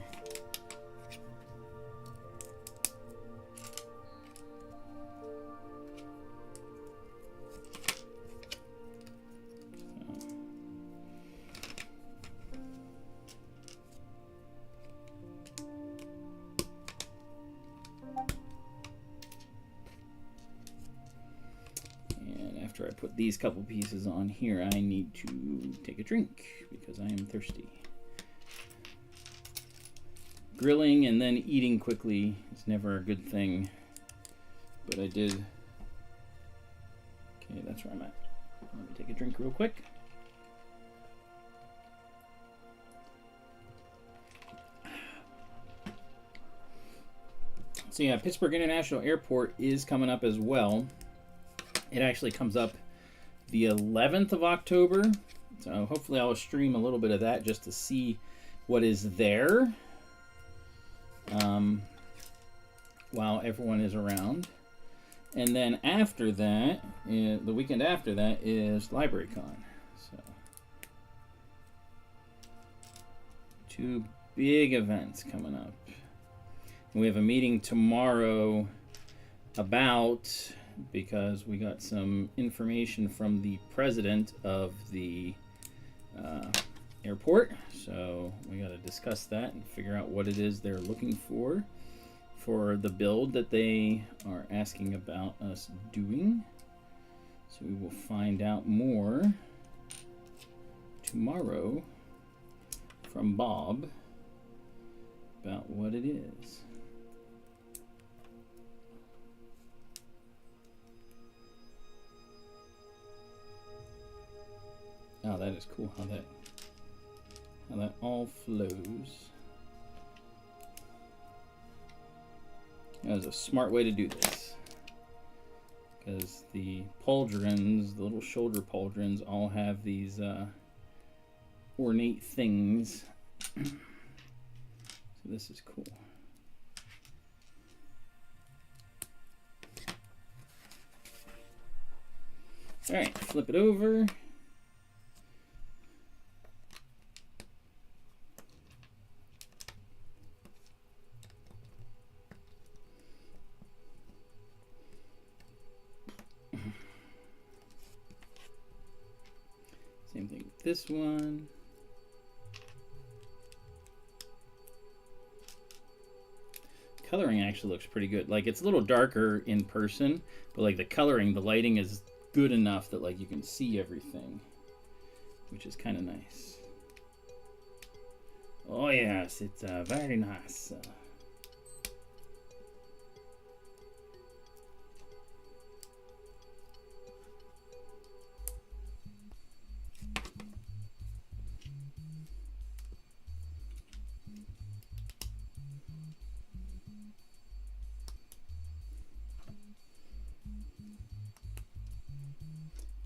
After I put these couple pieces on here, I need to take a drink because I am thirsty. Grilling and then eating quickly is never a good thing, but I did. Okay, that's where I'm at. Let me take a drink real quick. So yeah, Pittsburgh International Airport is coming up as well. It actually comes up the 11th of October. So hopefully I'll stream a little bit of that just to see what is there while everyone is around. And then after that, the weekend after that is LibraryCon. So 2 big events coming up. We have a meeting tomorrow about, because we got some information from the president of the airport, so we got to discuss that and figure out what it is they're looking for the build that they are asking about us doing. So we will find out more tomorrow from Bob about what it is. Oh, that is cool how that all flows. That was a smart way to do this, because the pauldrons, the little shoulder pauldrons, all have these ornate things. So this is cool. All right, flip it over. Same thing with this one. Coloring actually looks pretty good. Like, it's a little darker in person, but like the coloring, the lighting is good enough that like you can see everything, which is kind of nice. Oh yes, it's very nice.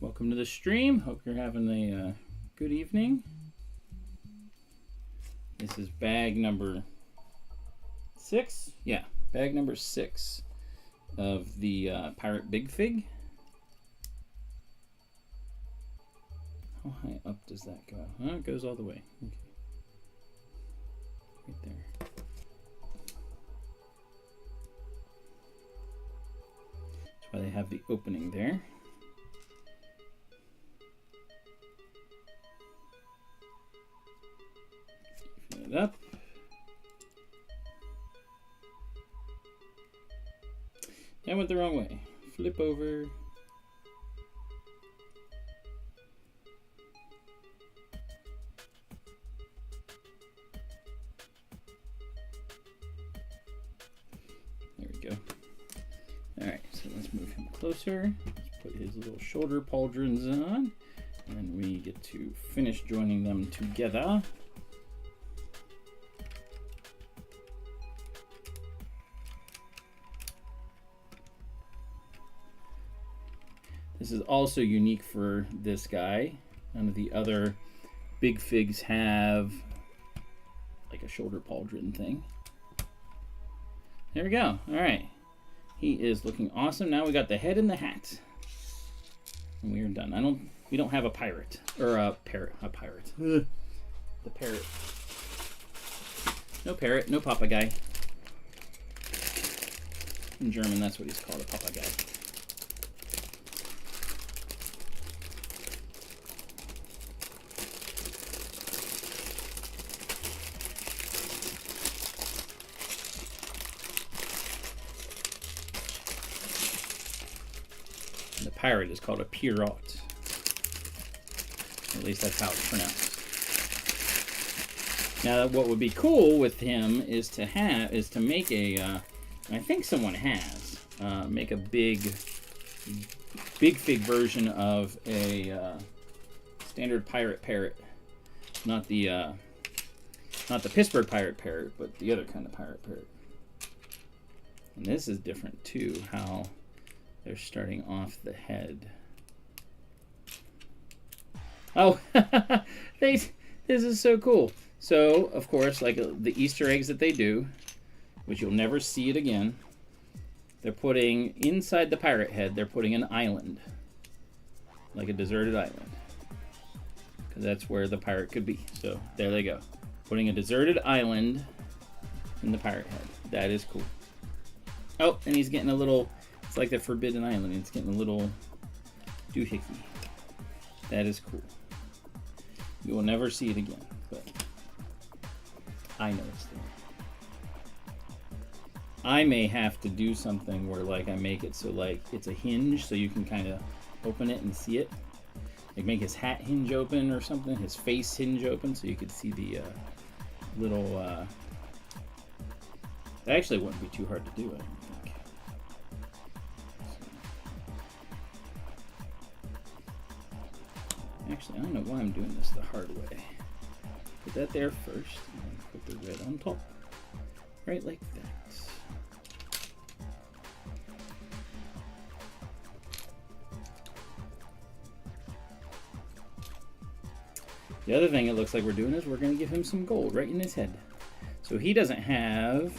Welcome to the stream. Hope you're having a good evening. This is bag number 6. Yeah, bag number 6 of the Pirate Big Fig. How high up does that go? Oh, it goes all the way. Okay. Right there. That's why they have the opening there. It up. I went the wrong way. Flip over. There we go. All right, so let's move him closer. Let's put his little shoulder pauldrons on, and we get to finish joining them together. This is also unique for this guy. None of the other big figs have like a shoulder pauldron thing. There we go. All right. He is looking awesome. Now we got the head and the hat. And we are done. We don't have a pirate. Or a parrot. A pirate. The parrot. No parrot, no papagei. In German, that's what he's called, a papagei. Pirate is called a pirate. At least that's how it's pronounced. Now, what would be cool with him is to make a. I think someone has make a big fig version of a standard pirate parrot, not the Pittsburgh pirate parrot, but the other kind of pirate parrot. And this is different too. How they're starting off the head. Oh, this is so cool. So, of course, like the Easter eggs that they do, which you'll never see it again, they're putting inside the pirate head, they're putting an island. Like a deserted island. Because that's where the pirate could be. So, there they go. Putting a deserted island in the pirate head. That is cool. Oh, and he's getting a little, it's like the Forbidden Island. It's getting a little doohickey. That is cool. You will never see it again, but I know it's there. I may have to do something where like I make it so like it's a hinge so you can kind of open it and see it. Like make his hat hinge open or something, his face hinge open so you could see the little, that actually wouldn't be too hard to do, I don't think. So. Actually, I don't know why I'm doing this the hard way. Put that there first, and put the red on top. Right like that. The other thing it looks like we're doing is we're going to give him some gold right in his head. So he doesn't have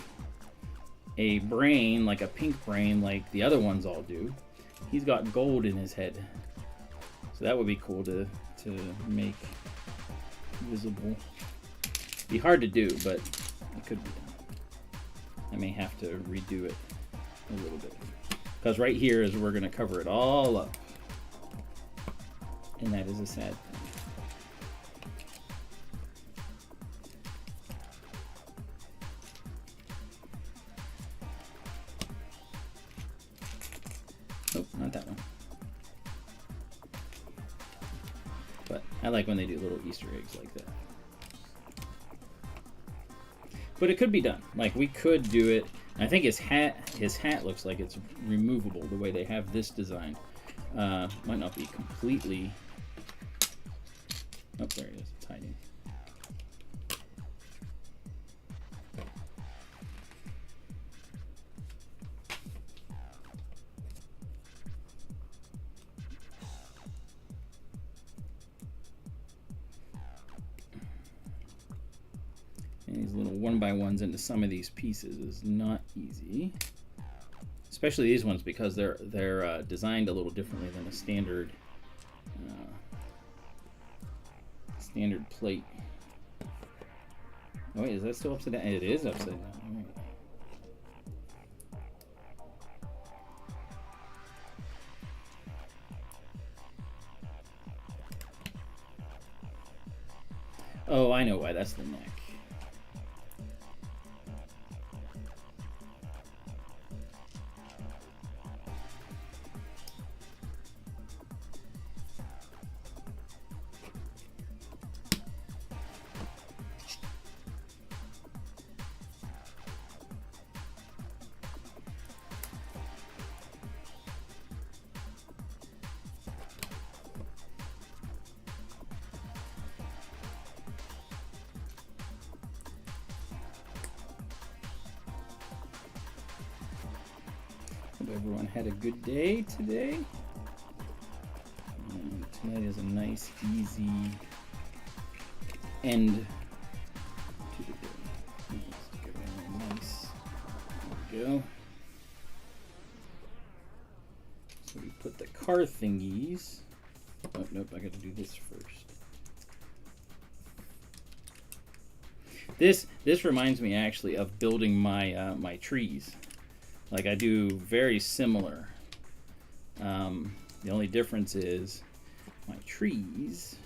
a brain, like a pink brain, like the other ones all do. He's got gold in his head. So that would be cool to make visible. Be hard to do, but it could be done. I may have to redo it a little bit. Because right here is we're going to cover it all up. And that is a sad thing. Nope, not that one. But I like when they do little Easter eggs like that. But it could be done. Like we could do it. I think his hat looks like it's removable the way they have this design. Might not be completely. Oh, there it is. It's hiding. And these little 1x1s into some of these pieces is not easy, especially these ones because they're designed a little differently than a standard plate. Oh wait, is that still upside down? It is upside down. All right. Oh, I know why. That's the neck. Hope everyone had a good day today. And tonight is a nice, easy end to the day. Let's get it nice. There we go. So we put the car thingies. Oh, nope, I got to do this first. This reminds me actually of building my my trees. Like I do very similar. The only difference is my trees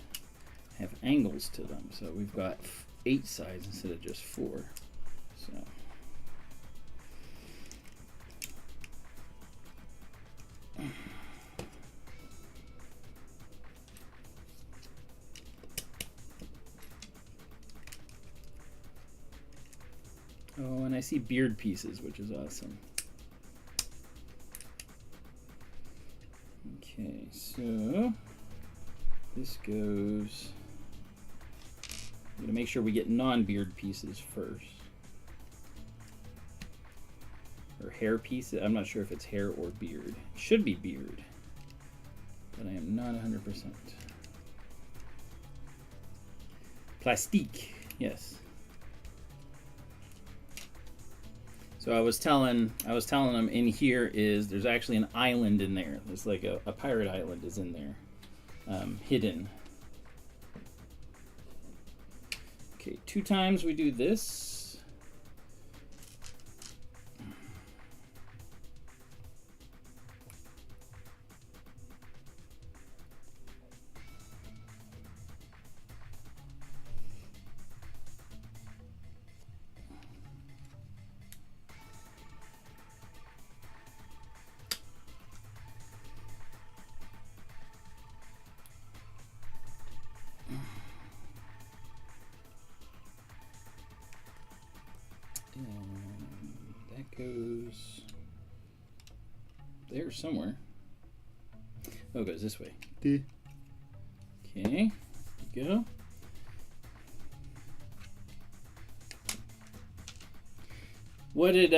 have angles to them. So we've got 8 sides instead of just 4. So. Oh, and I see beard pieces, which is awesome. Okay, so this goes. I'm gonna make sure we get non-beard pieces first, or hair pieces. I'm not sure if it's hair or beard. It should be beard, but I am not 100%. Plastique, yes. So I was telling them in here is there's actually an island in there. There's like a pirate island is in there, hidden. Okay, 2 times we do this, that goes there somewhere. Oh, it goes this way. Okay, there you go. What did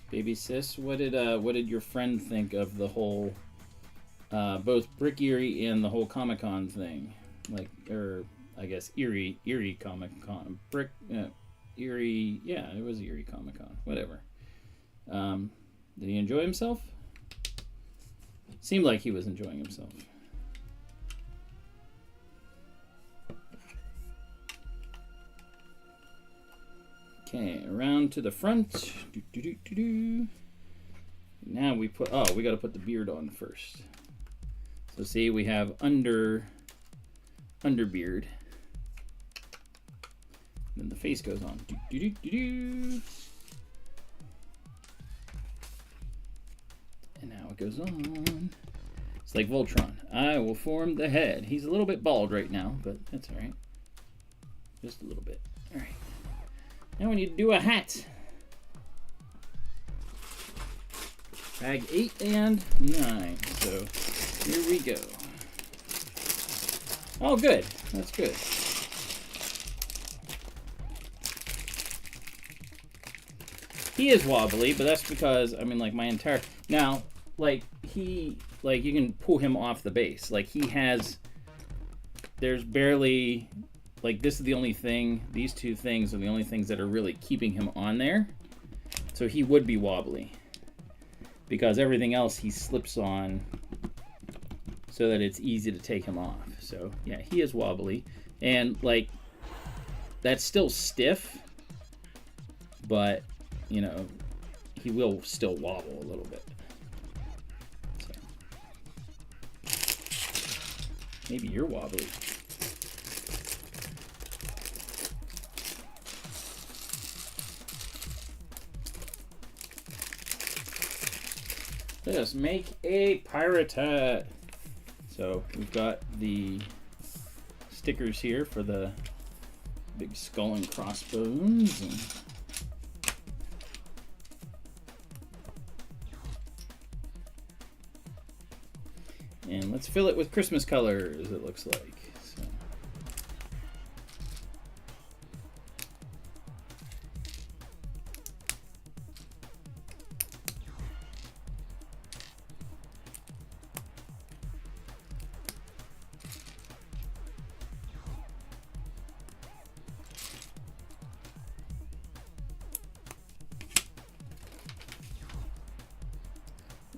baby sis? What did your friend think of the whole both Brick Erie and the whole Comic-Con thing? Like, or I guess Erie Comic-Con, Brick Erie. Yeah, it was Erie Comic-Con. Whatever. Did he enjoy himself? Seemed like he was enjoying himself. Okay, around to the front. Now we put, oh, we got to put the beard on first. So see, we have underbeard. Then the face goes on. And now it goes on. It's like Voltron. I will form the head. He's a little bit bald right now, but that's all right. Just a little bit. All right. Now we need to do a hat. Bag 8 and 9. So here we go. Oh, good. That's good. He is wobbly, but that's because, I mean, like my entire, now, like you can pull him off the base. Like he has, there's barely, like this is the only thing, these two things are the only things that are really keeping him on there. So he would be wobbly. Because everything else he slips on so that it's easy to take him off. So yeah, he is wobbly. And like, that's still stiff, but you know, he will still wobble a little bit. So. Maybe you're wobbly. Let us make a pirate hat. So we've got the stickers here for the big skull and crossbones. And let's fill it with Christmas colors, it looks like. So.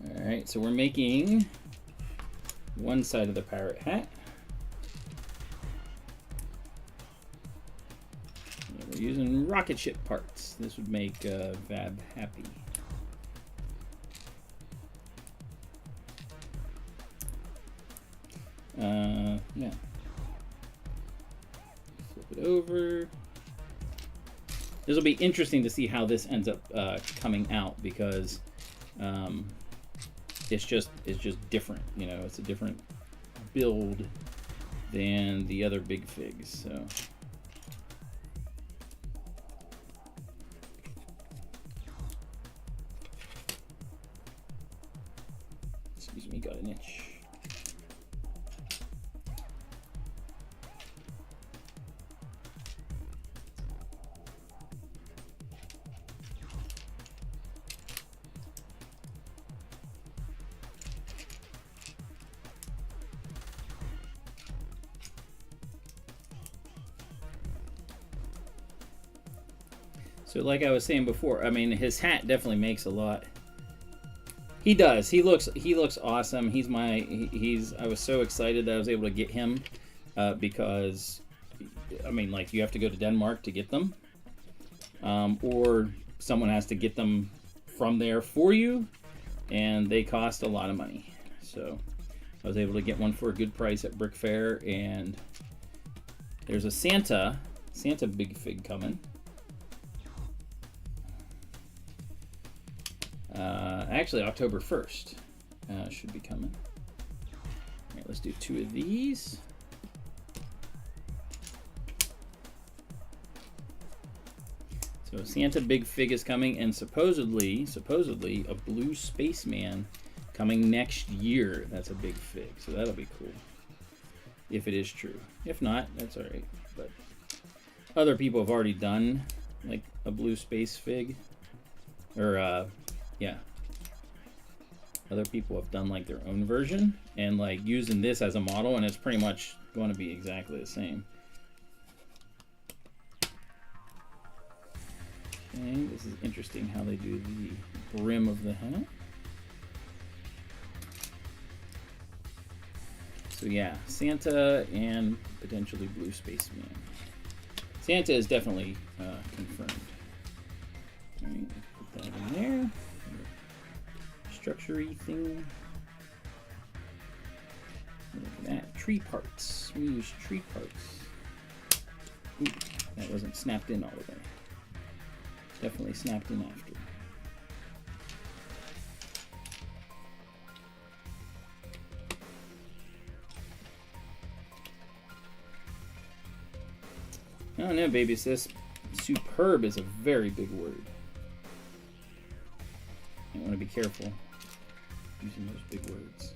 All right, so we're making one side of the pirate hat. And we're using rocket ship parts. This would make Vab happy. Yeah. Flip it over. This will be interesting to see how this ends up coming out because it's just different, you know. It's a different build than the other big figs. So excuse me, got an itch. So like I was saying before, I mean, his hat definitely makes a lot. He does. He looks awesome. I was so excited that I was able to get him because, I mean, like you have to go to Denmark to get them, or someone has to get them from there for you, and they cost a lot of money. So I was able to get one for a good price at BrickFair, and there's a Santa big fig coming. Actually, October 1st should be coming. All right, let's do 2 of these. So Santa Big Fig is coming, and supposedly a blue spaceman coming next year. That's a big fig, so that'll be cool. If it is true. If not, that's all right. But other people have already done like a blue space fig, or yeah. Other people have done like their own version and like using this as a model, and it's pretty much going to be exactly the same. Okay, this is interesting how they do the brim of the hat. So yeah, Santa and potentially blue spaceman. Santa is definitely confirmed. All right, put that in there. Structure-y thing. Look at that. Tree parts. We use tree parts. Ooh, that wasn't snapped in all the way. Definitely snapped in after. I don't know, baby sis. Superb is a very big word. You want to be careful using those big words.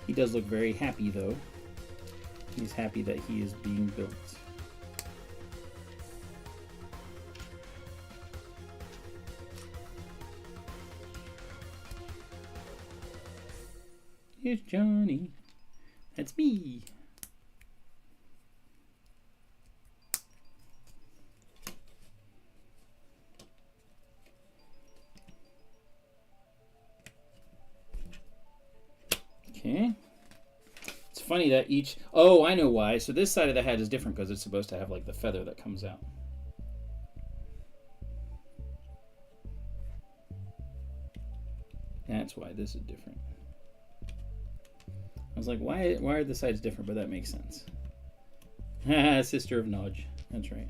He does look very happy, though. He's happy that he is being built. Here's Johnny. That's me. Okay. It's funny that each... Oh, I know why. So this side of the hat is different because it's supposed to have like the feather that comes out. That's why this is different. I was like, why are the sides different? But that makes sense. Sister of knowledge. That's right.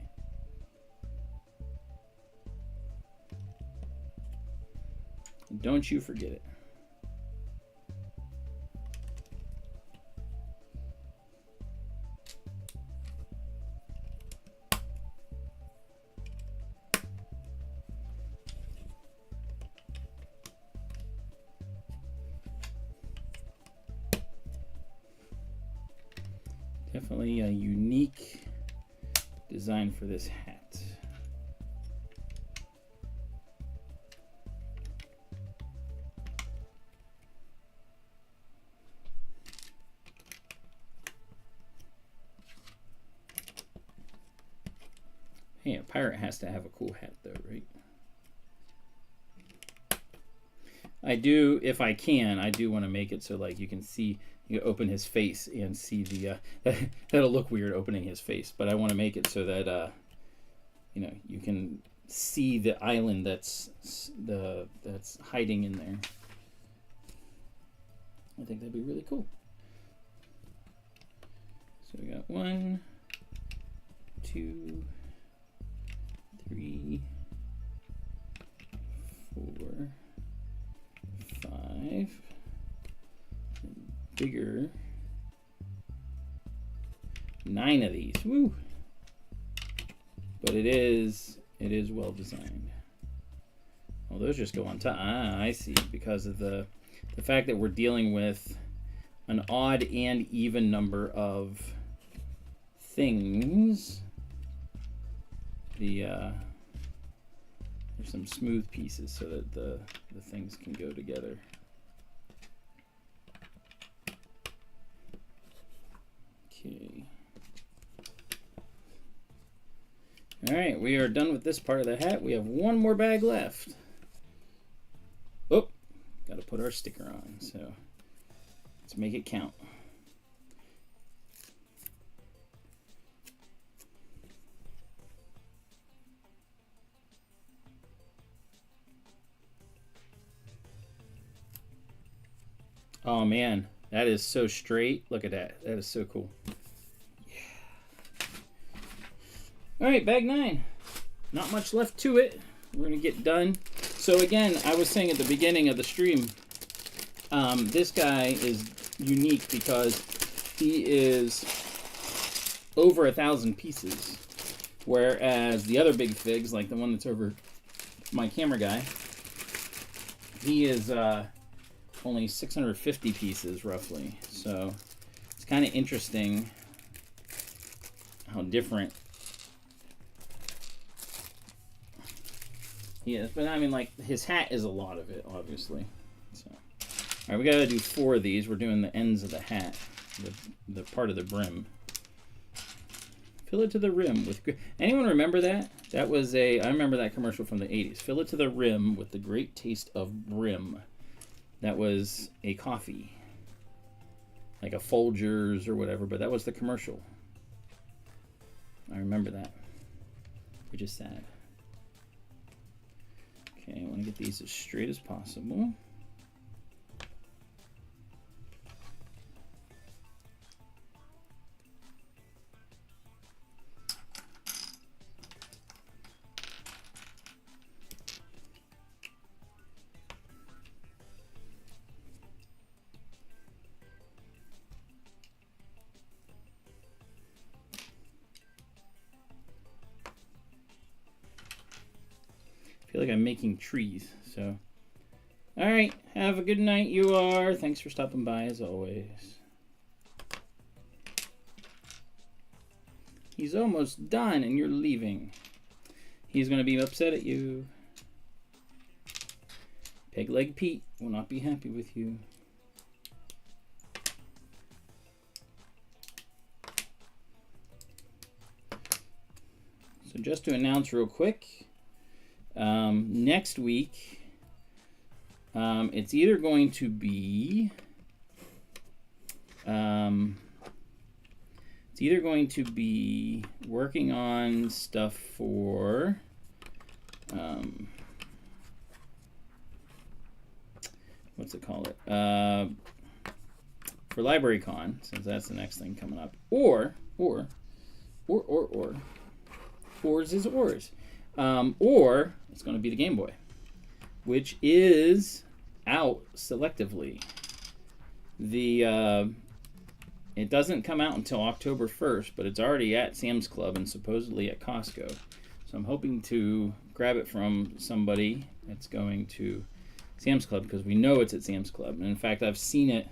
Don't you forget it. Definitely a unique design for this hat. Hey, a pirate has to have a cool hat though, right? I do, if I can, I do want to make it so like you can see, you open his face and see the, that'll look weird opening his face, but I want to make it so that, you know, you can see the island that's hiding in there. I think that'd be really cool. So we got 1, 2, 3, 4, 5, bigger, 9 of these. Woo! But it is well designed. Well, those just go on top. Ah, I see. Because of the fact that we're dealing with an odd and even number of things. There's some smooth pieces so that the things can go together. Okay. All right, we are done with this part of the hat. We have one more bag left. Oh, got to put our sticker on. So let's make it count. Oh man, that is so straight. Look at that. That is so cool. All right, bag 9. Not much left to it. We're gonna get done. So again, I was saying at the beginning of the stream, this guy is unique because he is over 1,000 pieces, whereas the other big figs, like the one that's over my camera guy, he is only 650 pieces roughly. So it's kind of interesting how different he is. But I mean, like, his hat is a lot of it, obviously. So, all right, we gotta do 4 of these. We're doing the ends of the hat, the part of the brim. Fill it to the rim with. Anyone remember that? That was I remember that commercial from the 80s. Fill it to the rim with the great taste of brim. That was a coffee, like a Folgers or whatever, but that was the commercial. I remember that, which is sad. Okay, I want to get these as straight as possible. I feel like I'm making trees, so. All right, have a good night, you are. Thanks for stopping by, as always. He's almost done, and you're leaving. He's going to be upset at you. Peg Leg Pete will not be happy with you. So just to announce real quick, next week, it's either going to be working on stuff for what's it called? For LibraryCon, since that's the next thing coming up, or Oars is Oars. Or it's going to be the Game Boy, which is out selectively. It doesn't come out until October 1st, but it's already at Sam's Club and supposedly at Costco. So I'm hoping to grab it from somebody that's going to Sam's Club, because we know it's at Sam's Club. And in fact, I've seen it.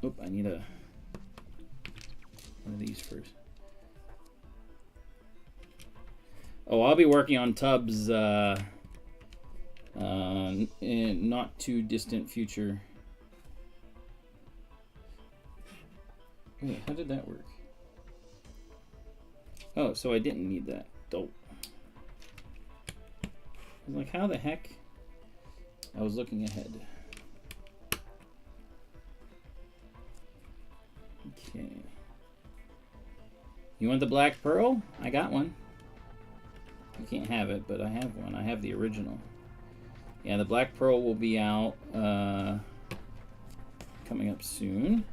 Oh, I need one of these first. Oh, I'll be working on tubs in not too distant future. Wait, how did that work? Oh, so I didn't need that. Dope. I was like, how the heck? I was looking ahead. Okay. You want the black pearl? I got one. You can't have it, but I have one. I have the original. Yeah, the Black Pearl will be out coming up soon.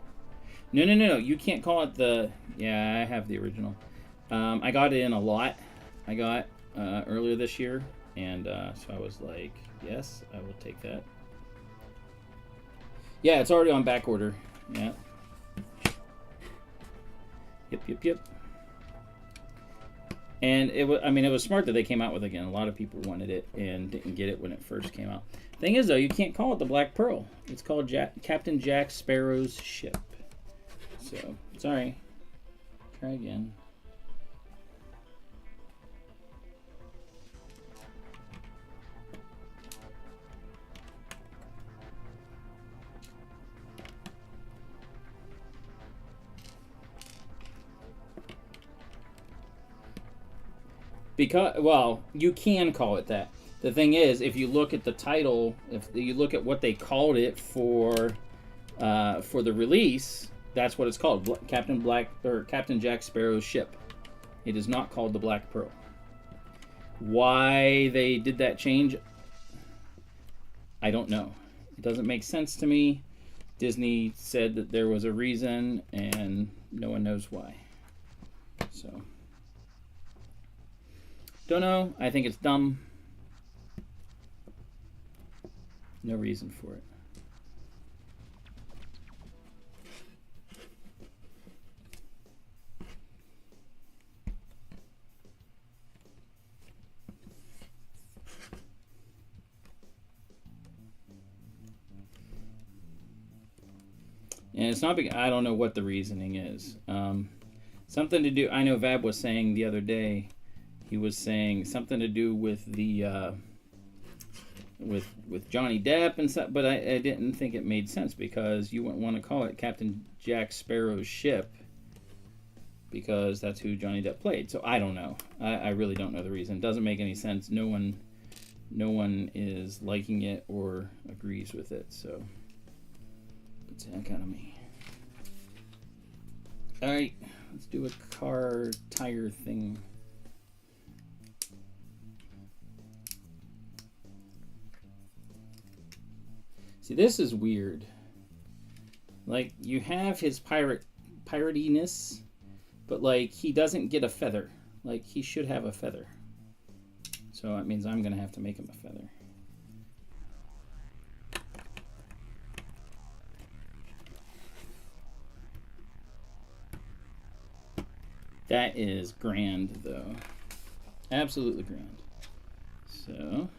No. You can't call it the... Yeah, I have the original. I got it in a lot. I got earlier this year, and so I was like, yes, I will take that. Yeah, it's already on back order. Yeah. Yep. And it was, I mean, it was smart that they came out with it again. A lot of people wanted it and didn't get it when it first came out. Thing is, though, you can't call it the Black Pearl. It's called Captain Jack Sparrow's ship. So, sorry. Try again. Because, well, you can call it that. The thing is, if you look at the title, if you look at what they called it for the release, that's what it's called, Captain Jack Sparrow's ship. It is not called the Black Pearl. Why they did that change, I don't know. It doesn't make sense to me. Disney said that there was a reason, and no one knows why. So, Don't know. I think it's dumb. No reason for it. And it's not big. I don't know what the reasoning is. Something to do. I know Vab was saying the other day. He was saying something to do with the with Johnny Depp and stuff. But I didn't think it made sense because you wouldn't want to call it Captain Jack Sparrow's ship because that's who Johnny Depp played. So I don't know. I really don't know the reason. It doesn't make any sense. No one is liking it or agrees with it. So. It's kind of me. All right, let's do a car tire thing. See, this is weird. Like, you have his piratiness, but like he doesn't get a feather. Like, he should have a feather. So that means I'm gonna have to make him a feather. That is grand, though. Absolutely grand. So,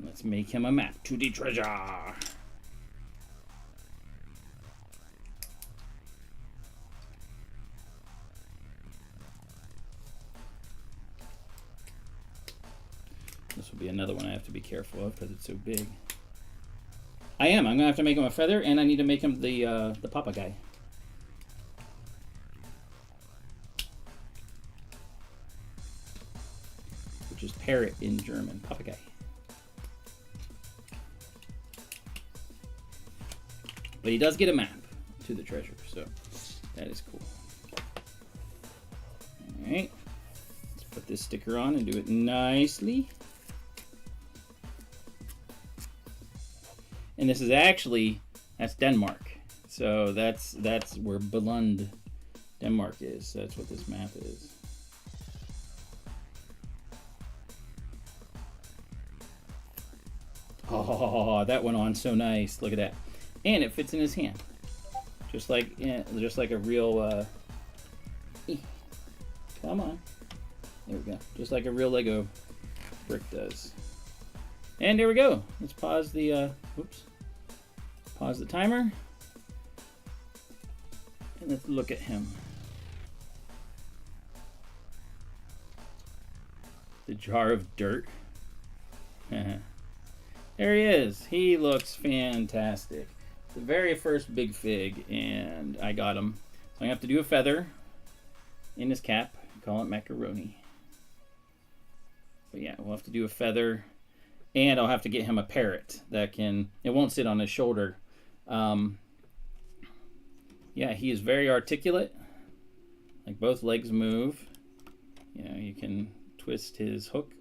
let's make him a map to the treasure. This will be another one I have to be careful of because it's so big. I'm gonna have to make him a feather, and I need to make him the papa guy. Which is parrot in German, papa guy. But he does get a map to the treasure, so that is cool. All right, let's put this sticker on and do it nicely. And this is actually, that's Denmark. So that's where Billund, Denmark is. That's what this map is. Oh, that went on so nice. Look at that. And it fits in his hand. Just like a real, come on. There we go. Just like a real Lego brick does. And there we go. Let's pause the, pause the timer. And let's look at him. The jar of dirt. There he is. He looks fantastic. The very first big fig, and I got him. So I have to do a feather in his cap. Call it macaroni. But yeah, we'll have to do a feather. And I'll have to get him a parrot that can, it won't sit on his shoulder. Yeah, he is very articulate. Like both legs move. You know, you can twist his hook.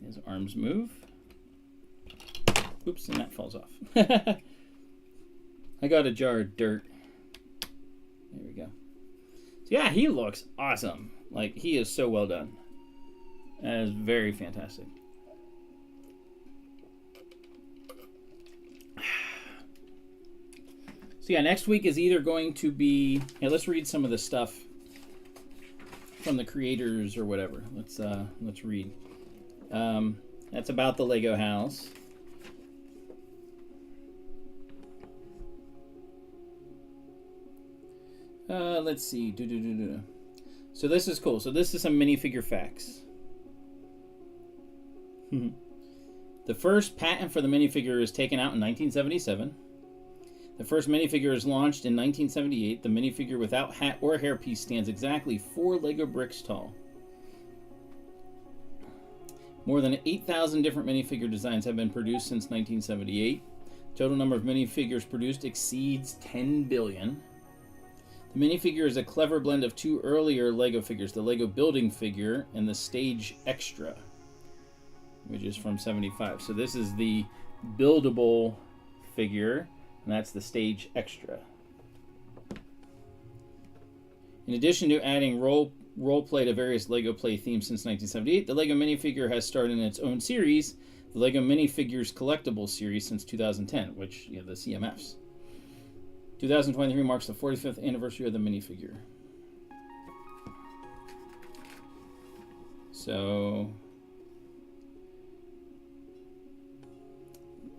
His arms move. Oops, and that falls off. I got a jar of dirt. There we go. So yeah, he looks awesome. Like, he is so well done. That is very fantastic. So yeah, next week is either going to be... Yeah, let's read some of the stuff from the creators or whatever. Let's read. That's about the Lego house. Let's see. So this is cool. So this is some minifigure facts. The first patent for the minifigure is taken out in 1977. The first minifigure is launched in 1978. The minifigure without hat or hairpiece stands exactly 4 Lego bricks tall. More than 8,000 different minifigure designs have been produced since 1978. Total number of minifigures produced exceeds 10 billion. The minifigure is a clever blend of 2 earlier Lego figures, the Lego building figure and the stage extra, which is from 75. So this is the buildable figure, and that's the stage extra. In addition to adding role play to various LEGO play themes since 1978, the LEGO minifigure has starred in its own series, the LEGO Minifigures Collectibles series, since 2010, which, you know, the CMFs. 2023 marks the 45th anniversary of the minifigure. So,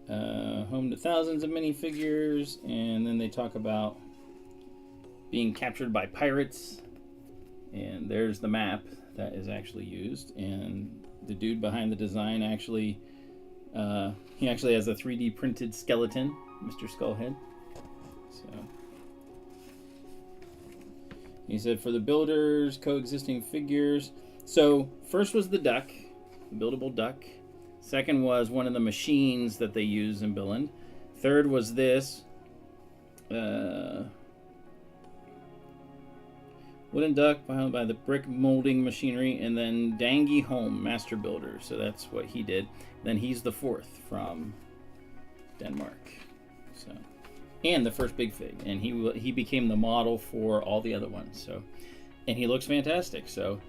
home to thousands of minifigures, and then they talk about being captured by pirates, and there's the map that is actually used, and the dude behind the design actually, he actually has a 3D printed skeleton, Mr. Skullhead. So, he said for the builders, coexisting figures. So first was the duck, the buildable duck. Second was one of the machines that they use in Billund. Third was this wooden duck followed by the brick molding machinery, and then Dangy Home Master Builder. So that's what he did. Then he's the fourth from Denmark. So, and the first big fig, and he became the model for all the other ones. So, and he looks fantastic. So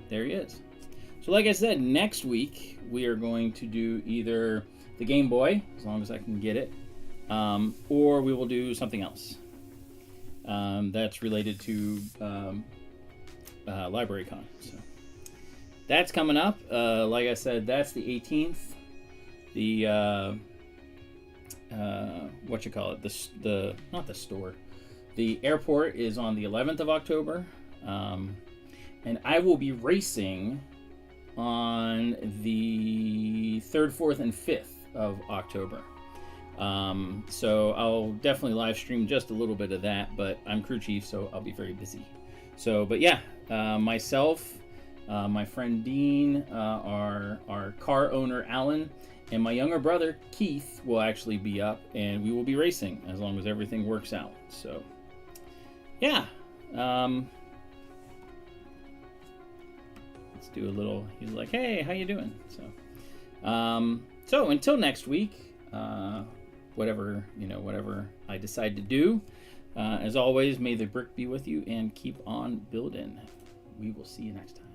there he is. So like I said, next week we are going to do either the Game Boy, as long as I can get it, or we will do something else that's related to LibraryCon. So that's coming up. Like I said, that's the 18th. The what you call it? The not the store. The airport is on the 11th of October, and I will be racing on the 3rd, 4th, and 5th of October. So I'll definitely live stream just a little bit of that, but I'm crew chief, so I'll be very busy. So, but yeah, myself, my friend Dean, our car owner Alan, and my younger brother Keith will actually be up, and we will be racing as long as everything works out. So, yeah. Let's do a little. He's like, "Hey, how you doing?" So, so until next week, whatever I decide to do. As always, may the brick be with you, and keep on building. We will see you next time.